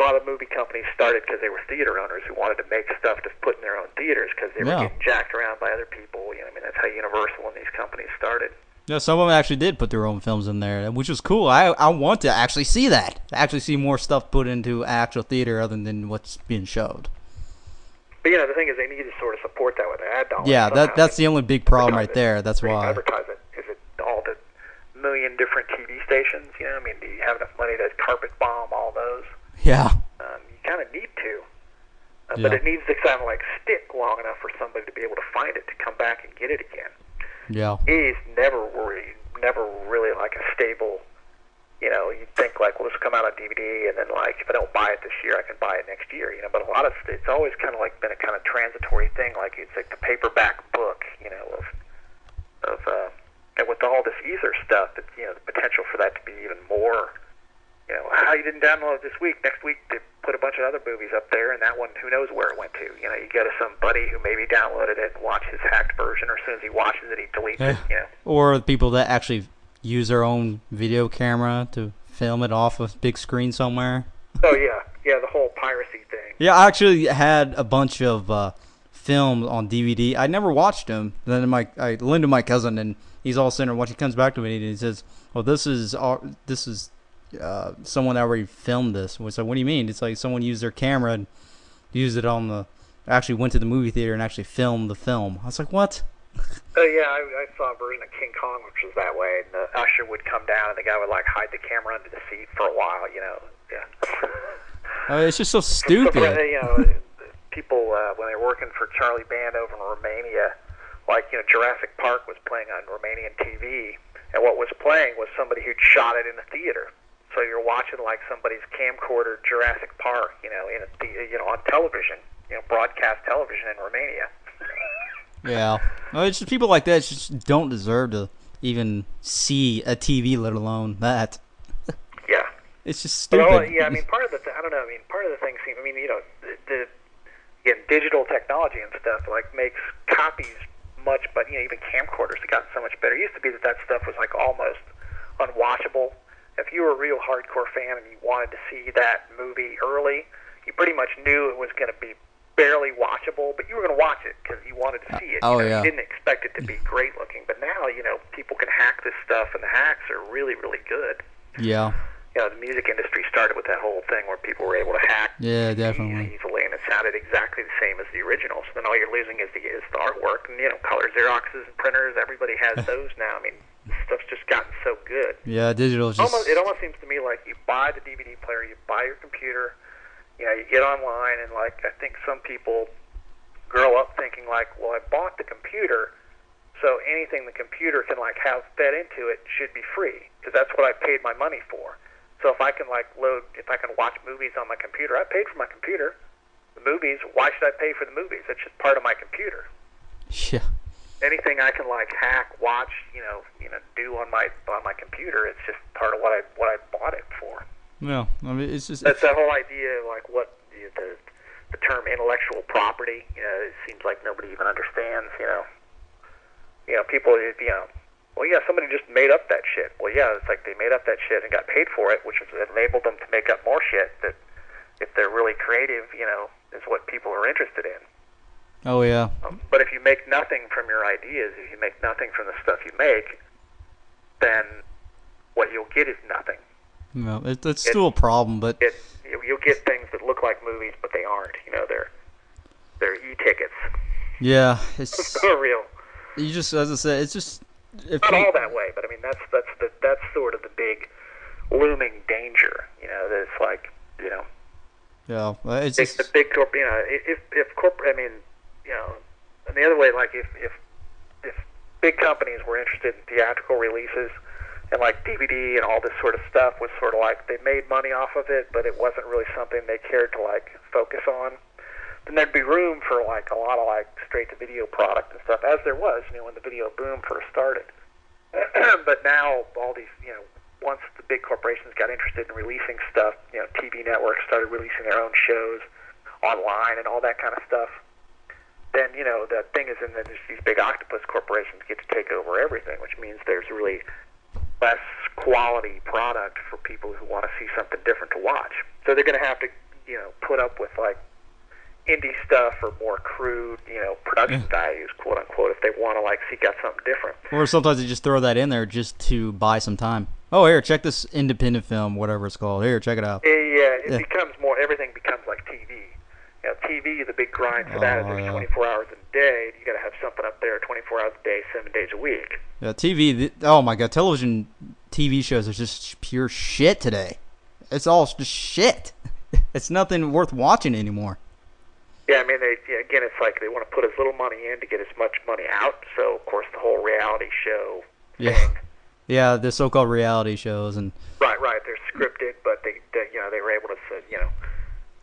lot of movie companies started because they were theater owners who wanted to make stuff to put in their own theaters because they were getting jacked around by other people. That's how Universal and these companies started. Yeah, some of them actually did put their own films in there, which was cool. I want to actually see that. Actually see more stuff put into actual theater other than what's being showed. But the thing is, they need to sort of support that with ad dollars. Yeah, that's the only big problem right there. That's why. Advertise it. Is it all the million different TV stations? Do you have enough money to carpet bomb all those? Yeah. You kind of need to. But it needs to kind of stick long enough for somebody to be able to find it, to come back and get it again. Yeah. It's never really like a stable, you'd think well, this will come out on DVD, and then if I don't buy it this year, I can buy it next year, but a lot of it's always kind of been a kind of transitory thing, it's like the paperback book, and with all this ether stuff, it's, the potential for that to be even more, how you didn't download it this week, next week they put a bunch of other movies up there, and that one, who knows where it went to, you go to some buddy who maybe downloaded it and watched his hacked version, or as soon as he watches it, he deletes it, Or people that actually use their own video camera to film it off a big screen somewhere. Oh, yeah, the whole piracy thing. Yeah, I actually had a bunch of films on DVD. I never watched them. Then I lent to my cousin, and he's all sitting there watching. He comes back to me, and he says, well, this is someone already filmed this. So what do you mean? It's like someone used their camera and used it actually went to the movie theater and actually filmed the film. I was like, what? Yeah, I saw a version of King Kong which was that way, and the usher would come down and the guy would hide the camera under the seat for a while, yeah. It's just so stupid. People when they were working for Charlie Band over in Romania, Jurassic Park was playing on Romanian TV, and what was playing was somebody who'd shot it in a theater. So you're watching somebody's camcorder Jurassic Park, on television, broadcast television in Romania. Yeah, it's just people like that just don't deserve to even see a TV, let alone that. Yeah, it's just stupid. But part of the I don't know. Part of the thing seems. The digital technology and stuff makes copies much, but even camcorders have gotten so much better. It used to be that stuff was almost unwatchable. If you were a real hardcore fan and you wanted to see that movie early, you pretty much knew it was going to be barely watchable, but you were going to watch it because you wanted to see it. Yeah. You didn't expect it to be great looking, but now people can hack this stuff, and the hacks are really, really good. Yeah. The music industry started with that whole thing where people were able to hack definitely easily, and it sounded exactly the same as the original. So then all you're losing is the artwork, and color Xeroxes and printers. Everybody has those now. Stuff's just gotten so good. Yeah, digital is just... It almost seems to me like you buy the DVD player, you buy your computer, you get online, and I think some people grow up thinking well, I bought the computer, so anything the computer can have fed into it should be free, because that's what I paid my money for. So if I can if I can watch movies on my computer, I paid for my computer. The movies, why should I pay for the movies? It's just part of my computer. Yeah. anything I can like hack, watch, do on my computer, it's just part of what I bought it for. Yeah, I mean, it's just That's the whole idea, like what the term intellectual property. It seems like nobody even understands. People, well, yeah, somebody just made up that shit. Well, yeah, it's like they made up that shit and got paid for it, which enabled them to make up more shit that, if they're really creative, is what people are interested in. Oh yeah. But if you make nothing from your ideas, if you make nothing from the stuff you make, then what you'll get is nothing. No, it's still a problem, but you'll get things that look like movies, but they aren't. They're e-tickets. Yeah, it's real. You just, as I said, it's just not all that way, but I mean that's sort of the big looming danger. That it's like yeah, it's just the big corp. If corporate, I mean, and the other way, like if big companies were interested in theatrical releases and like DVD and all this sort of stuff was sort of like they made money off of it, but it wasn't really something they cared to like focus on, then there'd be room for like a lot of like straight to video product and stuff, as there was, when the video boom first started. But now all these, once the big corporations got interested in releasing stuff, TV networks started releasing their own shows online and all that kind of stuff. Then the thing is, and then these big octopus corporations get to take over everything, which means there's really less quality product for people who want to see something different to watch. So they're going to have to, put up with like indie stuff or more crude, production values, quote unquote, if they want to like seek out something different. Or sometimes they just throw that in there just to buy some time. Oh, here, check this independent film, whatever it's called. Here, check it out. It becomes more. Everything becomes like TV. TV, the big grind for that is there's 24 hours a day. You got to have something up there 24 hours a day, 7 days a week. Yeah, TV. Oh my God, TV shows are just pure shit today. It's all just shit. It's nothing worth watching anymore. Yeah, I mean, again, it's like they want to put as little money in to get as much money out. So, of course, the whole reality show thing. Yeah, the so-called reality shows and. Right. They're scripted, but they were able to,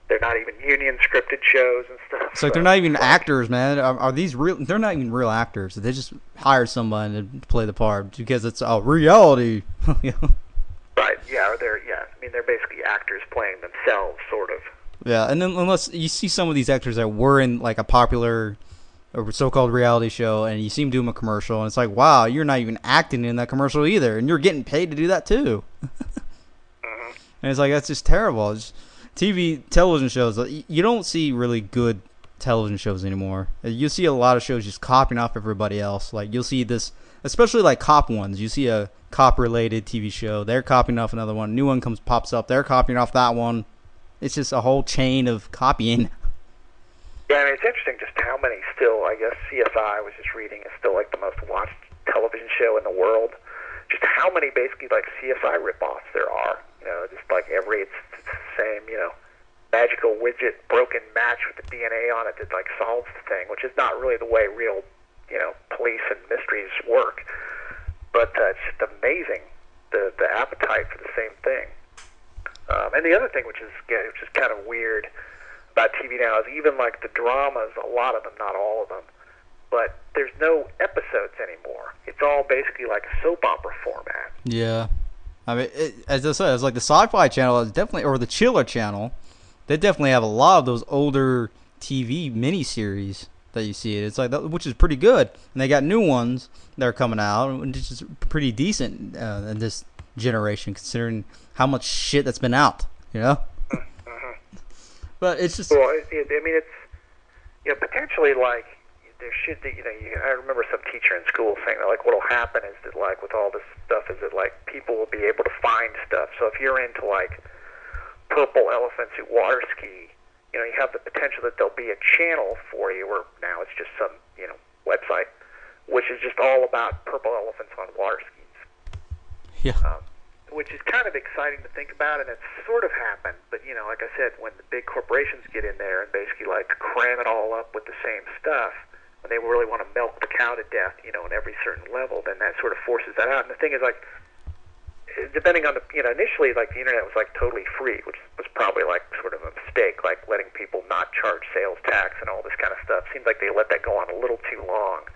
they're not even union scripted shows and stuff. It's like they're not even actors, man. Are these real? They're not even real actors. They just hire somebody to play the part because it's a reality. Right. Yeah. They're basically actors playing themselves, sort of. Yeah, and then unless you see some of these actors that were in like a popular or so-called reality show, and you see them doing a commercial, and it's like, wow, you're not even acting in that commercial either, and you're getting paid to do that too. Mm-hmm. And it's like that's just terrible. It's television shows. You don't see really good television shows anymore. You see a lot of shows just copying off everybody else. Like you'll see this, especially like cop ones. You see a cop-related TV show, they're copying off another one. New one pops up, they're copying off that one. It's just a whole chain of copying. Yeah, I mean, it's interesting just how many still, I guess CSI, I was just reading, is still like the most watched television show in the world. Just how many basically like CSI ripoffs there are. Just like it's the same, magical widget broken match with the DNA on it that like solves the thing, which is not really the way real, police and mysteries work. But it's just amazing the appetite for the same thing. And the other thing, which is kind of weird about TV now, is even like the dramas, a lot of them, not all of them, but there's no episodes anymore. It's all basically like a soap opera format. Yeah. I mean, as I said, it's like the Sci-Fi Channel is definitely, or the Chiller Channel, they definitely have a lot of those older TV miniseries that you see. It's like that, which is pretty good. And they got new ones that are coming out, which is pretty decent in this generation, considering how much shit that's been out, Mm-hmm. But it's just. Well, I mean, it's potentially like there should be. I remember some teacher in school saying that like what'll happen is that like with all this stuff is that like people will be able to find stuff. So if you're into like purple elephants who water ski, you have the potential that there'll be a channel for you, or now it's just some website, which is just all about purple elephants on water skis. Yeah. Which is kind of exciting to think about, and it's sort of happened. But like I said, when the big corporations get in there and basically like cram it all up with the same stuff, when they really want to milk the cow to death, in every certain level, then that sort of forces that out. And the thing is, like, depending on the, initially, like, the internet was, like, totally free, which was probably, like, sort of a mistake, like, letting people not charge sales tax and all this kind of stuff. Seems like they let that go on a little too long.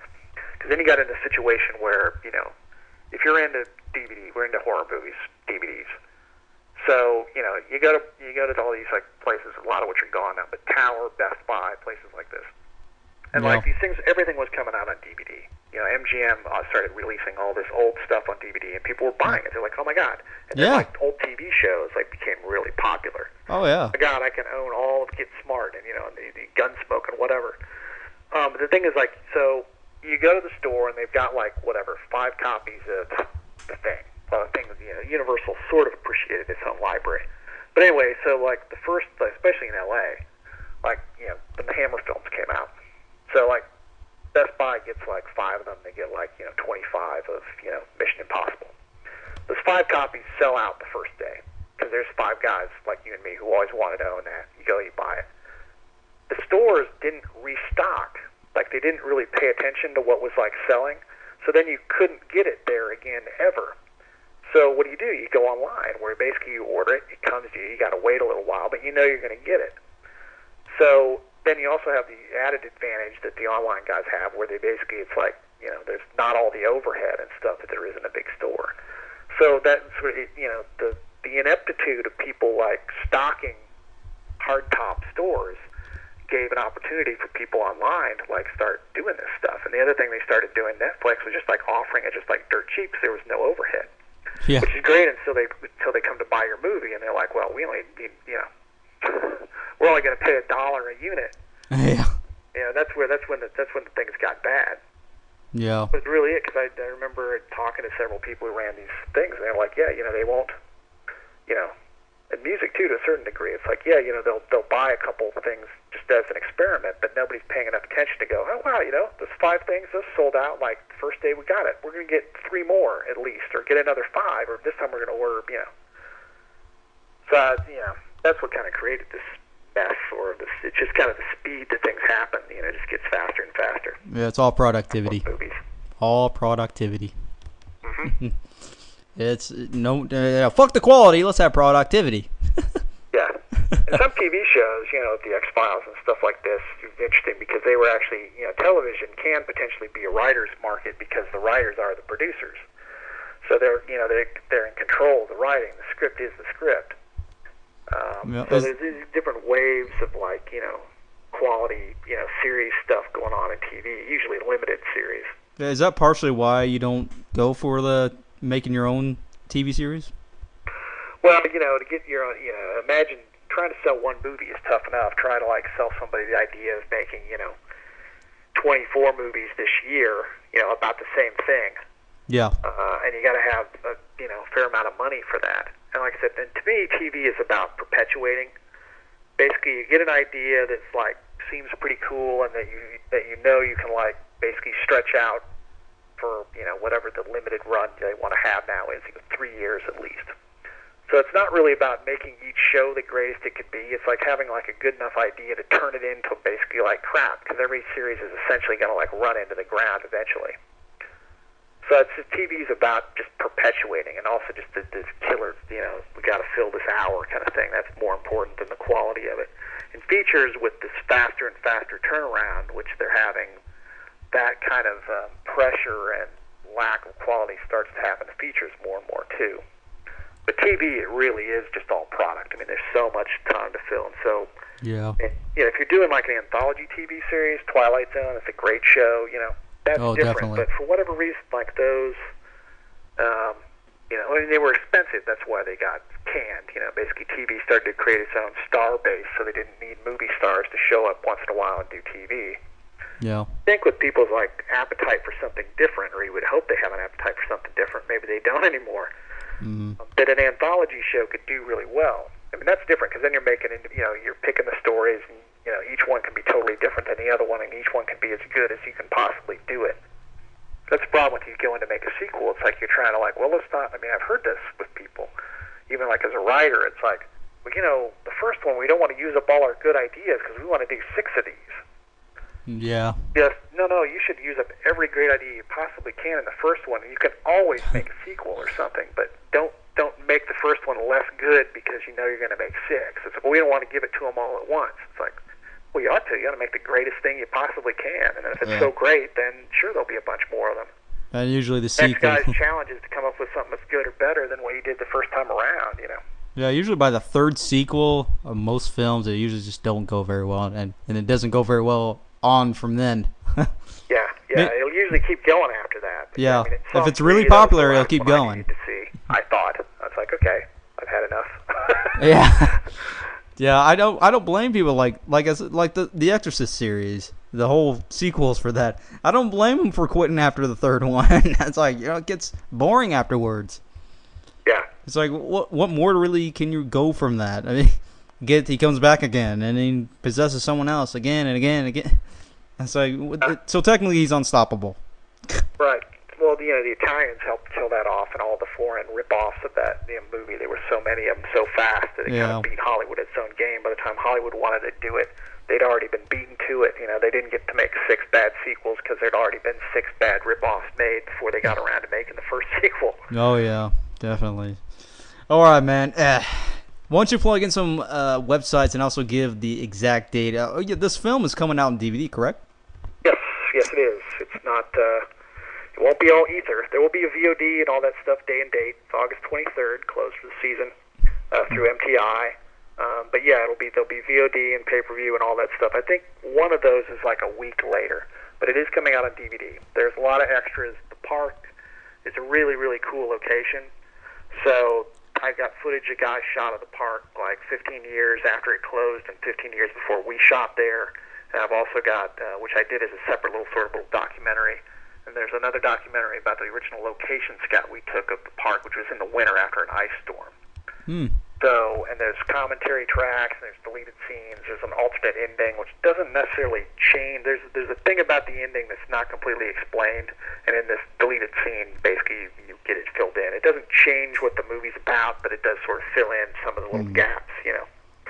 Because then you got into a situation where, you know, if you're into DVD, we're into horror movies, DVDs. So, you know, you go to all these like places, a lot of which are gone now, but Tower, Best Buy, places like this. And like these things, everything was coming out on DVD. You know, MGM started releasing all this old stuff on DVD, and people were buying it. They're like, "Oh my god!" And then like old TV shows like became really popular. Oh yeah. Oh my god, I can own all of Get Smart and, you know, the Gunsmoke and whatever. But the thing is, like, so you go to the store and they've got like whatever 5 copies of the thing. Well, the thing, you know, Universal sort of appreciated its own library. But anyway, so like the first, especially in LA, like, you know, when the Hammer films came out. So like Best Buy gets like 5 of them. They get like, you know, 25 of, you know, Mission Impossible. Those 5 copies sell out the first day because there's 5 guys like you and me who always wanted to own that. You go, you buy it. The stores didn't restock. Like, they didn't really pay attention to what was like selling. So then you couldn't get it there again ever. So what do? You go online where basically you order it. It comes to you. You got to wait a little while, but you know you're going to get it. So then you also have the added advantage that the online guys have, where they basically, it's like, you know, there's not all the overhead and stuff that there is in a big store. So that's, you know, the ineptitude of people like stocking hardtop stores gave an opportunity for people online to like start doing this stuff. And the other thing they started doing, Netflix, was just like offering it just like dirt cheap, because there was no overhead. Yeah. Which is great until they come to buy your movie and they're like, well, we only need, you know, we're only going to pay $1 a unit. Yeah. You know, that's when the things got bad. Yeah. But really it, because I remember talking to several people who ran these things, and they're like, yeah, you know, they won't, you know, and music too, to a certain degree. It's like, yeah, you know, they'll buy a couple of things just as an experiment, but nobody's paying enough attention to go, oh wow, you know, those 5 things, those sold out like the first day we got it. We're going to get 3 more at least, or get another 5, or this time we're going to order, you know. So you know, that's what kind of created this mess, or this. It's just kind of the speed that things happen. You know, it just gets faster and faster. Yeah, it's all productivity. Movies. All productivity. Mm-hmm. It's no, fuck the quality. Let's have productivity. Yeah. And some TV shows, you know, the X-Files and stuff like this, is interesting because they were actually, you know, television can potentially be a writer's market because the writers are the producers. So they're in control of the writing. The script is the script. So there's these different waves of, like, you know, quality, you know, series stuff going on in TV, usually limited series. Is that partially why you don't go for the making your own TV series? Well, you know, to get your own, you know, imagine trying to sell one movie is tough enough. Trying to, like, sell somebody the idea of making, you know, 24 movies this year, you know, about the same thing. Yeah. And you got to have a, you know, fair amount of money for that. And like I said, and to me, TV is about perpetuating. Basically, you get an idea that's like seems pretty cool, and that you know you can like basically stretch out for, you know, whatever the limited run they want to have now is, 3 years at least. So it's not really about making each show the greatest it could be. It's like having like a good enough idea to turn it into basically like crap, because every series is essentially going to like run into the ground eventually. So it's TV is about just perpetuating, and also just this killer, you know, we got to fill this hour kind of thing. That's more important than the quality of it. And features, with this faster and faster turnaround, which they're having, that kind of pressure and lack of quality starts to happen to features more and more too. But TV, it really is just all product. I mean, there's so much time to fill, and so yeah. And, you know, if you're doing like an anthology TV series, Twilight Zone, it's a great show, you know. That's different, definitely. But for whatever reason, like those, you know, I mean, they were expensive. That's why they got canned. You know, basically TV started to create its own star base, so they didn't need movie stars to show up once in a while and do TV. Yeah. I think with people's like appetite for something different, or you would hope they have an appetite for something different. Maybe they don't anymore. That an anthology show could do really well. I mean, that's different, because then you're making, you know, you're picking the stories, and, you know, each one can be totally different than the other one, and each one can be as good as you can possibly do it. That's the problem with you going to make a sequel. It's like you're trying to, like, well, let's not, I mean, I've heard this with people, even like as a writer, it's like, well, you know, the first one, we don't want to use up all our good ideas because we want to do 6 of these. Yeah. Yes, no, you should use up every great idea you possibly can in the first one, and you can always make a sequel or something, but don't make the first one less good because you know you're going to make 6. It's like, well, we don't want to give it to them all at once. It's like, Well, you ought to. You ought to make the greatest thing you possibly can. And if it's so great, then sure, there'll be a bunch more of them. And usually the Next sequel. guy's challenge is to come up with something that's good or better than what you did the first time around, you know. Yeah, usually by the third sequel of most films, it usually just don't go very well, and it doesn't go very well on from then. Yeah, it'll usually keep going after that. But, yeah, I mean, if it's really popular, it'll keep going. I needed to see. I thought. I was like, okay, I've had enough. Yeah. Yeah, I don't blame people like the Exorcist series, the whole sequels for that. I don't blame them for quitting after the third one. It's like, you know, it gets boring afterwards. Yeah. It's like, what more really can you go from that? I mean, he comes back again and he possesses someone else again and again and again. It's like, so technically he's unstoppable. Right. Well, you know, the Italians helped kill that off, and all the foreign rip-offs of that movie. There were so many of them so fast that it kind of beat Hollywood at its own game. By the time Hollywood wanted to do it, they'd already been beaten to it. You know, they didn't get to make 6 bad sequels because there'd already been 6 bad rip-offs made before they got around to making the first sequel. Oh, yeah, definitely. All right, man. Why don't you plug in some websites and also give the exact date? Oh, yeah, this film is coming out on DVD, correct? Yes, it is. It's not. It won't be all ether. There will be a VOD and all that stuff, day and date. It's August 23rd, closed for the season through MTI. But yeah, there'll be VOD and pay-per-view and all that stuff. I think one of those is like a week later, but it is coming out on DVD. There's a lot of extras. The park is a really, really cool location. So I've got footage a guy shot of the park like 15 years after it closed and 15 years before we shot there. And I've also got, which I did as a separate little documentary. And there's another documentary about the original location scout we took of the park, which was in the winter after an ice storm. So, and there's commentary tracks, and there's deleted scenes. There's an alternate ending, which doesn't necessarily change. There's a thing about the ending that's not completely explained, and in this deleted scene, basically you get it filled in. It doesn't change what the movie's about, but it does sort of fill in some of the little gaps, you know.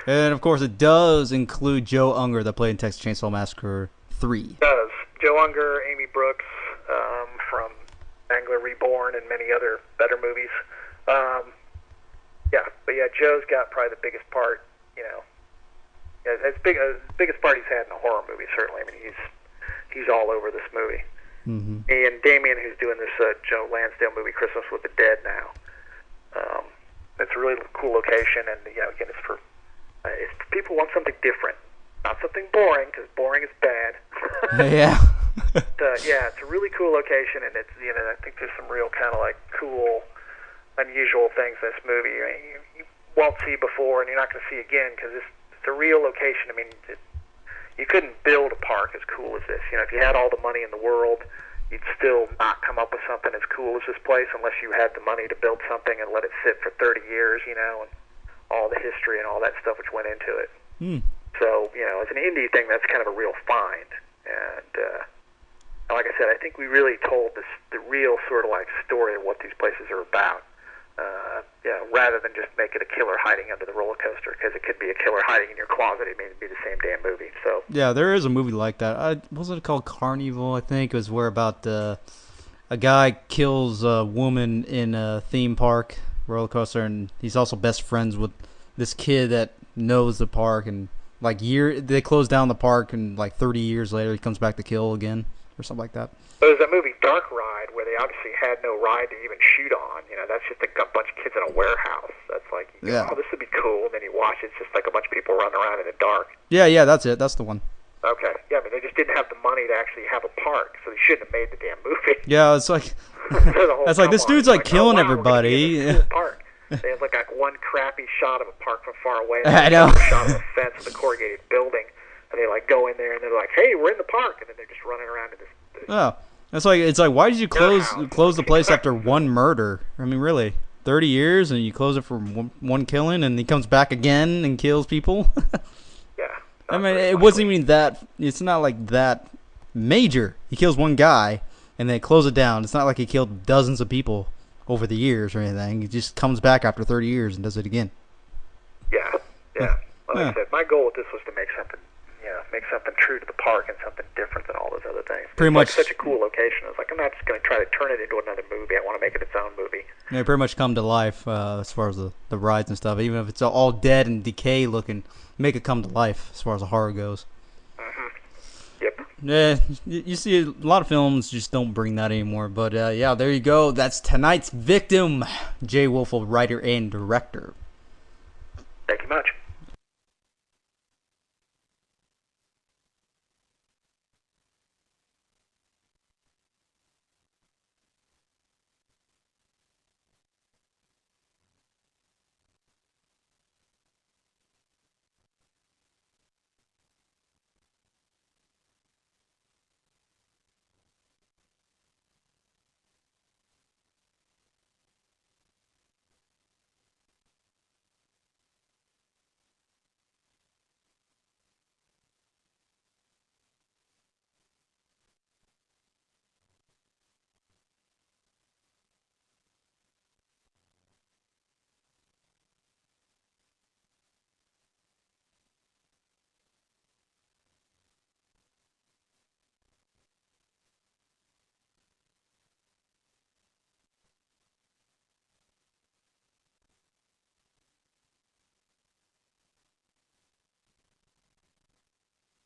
And of course, it does include Joe Unger that played in Texas Chainsaw Massacre 3. It does. Joe Unger, Amy Brooks, from Angler Reborn and many other better movies. Joe's got probably the biggest part, you know, as biggest part he's had in a horror movie, certainly. I mean, he's all over this movie. Mm-hmm. And Damien, who's doing this Joe Lansdale movie, Christmas with the Dead now. It's a really cool location, and, you know, again, it's for people who want something different. Not something boring, because boring is bad. Yeah. Yeah, it's a really cool location, and it's, you know, I think there's some real kind of like cool, unusual things in this movie you won't see before, and you're not going to see again, because it's a real location. I mean, you couldn't build a park as cool as this. You know, if you had all the money in the world, you'd still not come up with something as cool as this place unless you had the money to build something and let it sit for 30 years, you know, and all the history and all that stuff which went into it. So, you know, as an indie thing, that's kind of a real find. And like I said, I think we really told the real sort of like story of what these places are about. Rather than just make it a killer hiding under the roller coaster, because it could be a killer hiding in your closet. It may be the same damn movie. So yeah, there is a movie like that. Wasn't it called Carnival? I think it was where about a guy kills a woman in a theme park roller coaster, and he's also best friends with this kid that knows the park, and like they close down the park, and like 30 years later he comes back to kill again or something like that. There's that movie Dark Ride where they obviously had no ride to even shoot on. You know, that's just a bunch of kids in a warehouse. That's like, oh, this would be cool. And then you watch it, it's just like a bunch of people running around in the dark. Yeah, that's it. That's the one. Okay. Yeah, I mean, they just didn't have the money to actually have a park, so they shouldn't have made the damn movie. Yeah, it's like, that's like, this dude's like killing everybody. Cool park. They have like one crappy shot of a park from far away. I know. A shot of a fence with a corrugated building. And they like go in there and they're like, hey, we're in the park. And then they're just running around in this. Oh. It's like why did you close the place after one murder? I mean, really, 30 years and you close it for one killing, and he comes back again and kills people. Yeah. I mean, it wasn't even that. It's not like that major. He kills one guy and they close it down. It's not like he killed dozens of people over the years or anything. He just comes back after 30 years and does it again. Yeah. Like I said, my goal with this was to make something true to the park and something different than all those other things. Pretty much such a cool location. I was like, I'm not just going to try to turn it into another movie. I want to make it its own movie. Yeah, pretty much come to life as far as the rides and stuff. Even if it's all dead and decay looking, make it come to life as far as the horror goes. Yeah, you see a lot of films just don't bring that anymore. But yeah, there you go. That's tonight's victim, Jay Woelfel, writer and director. Thank you much.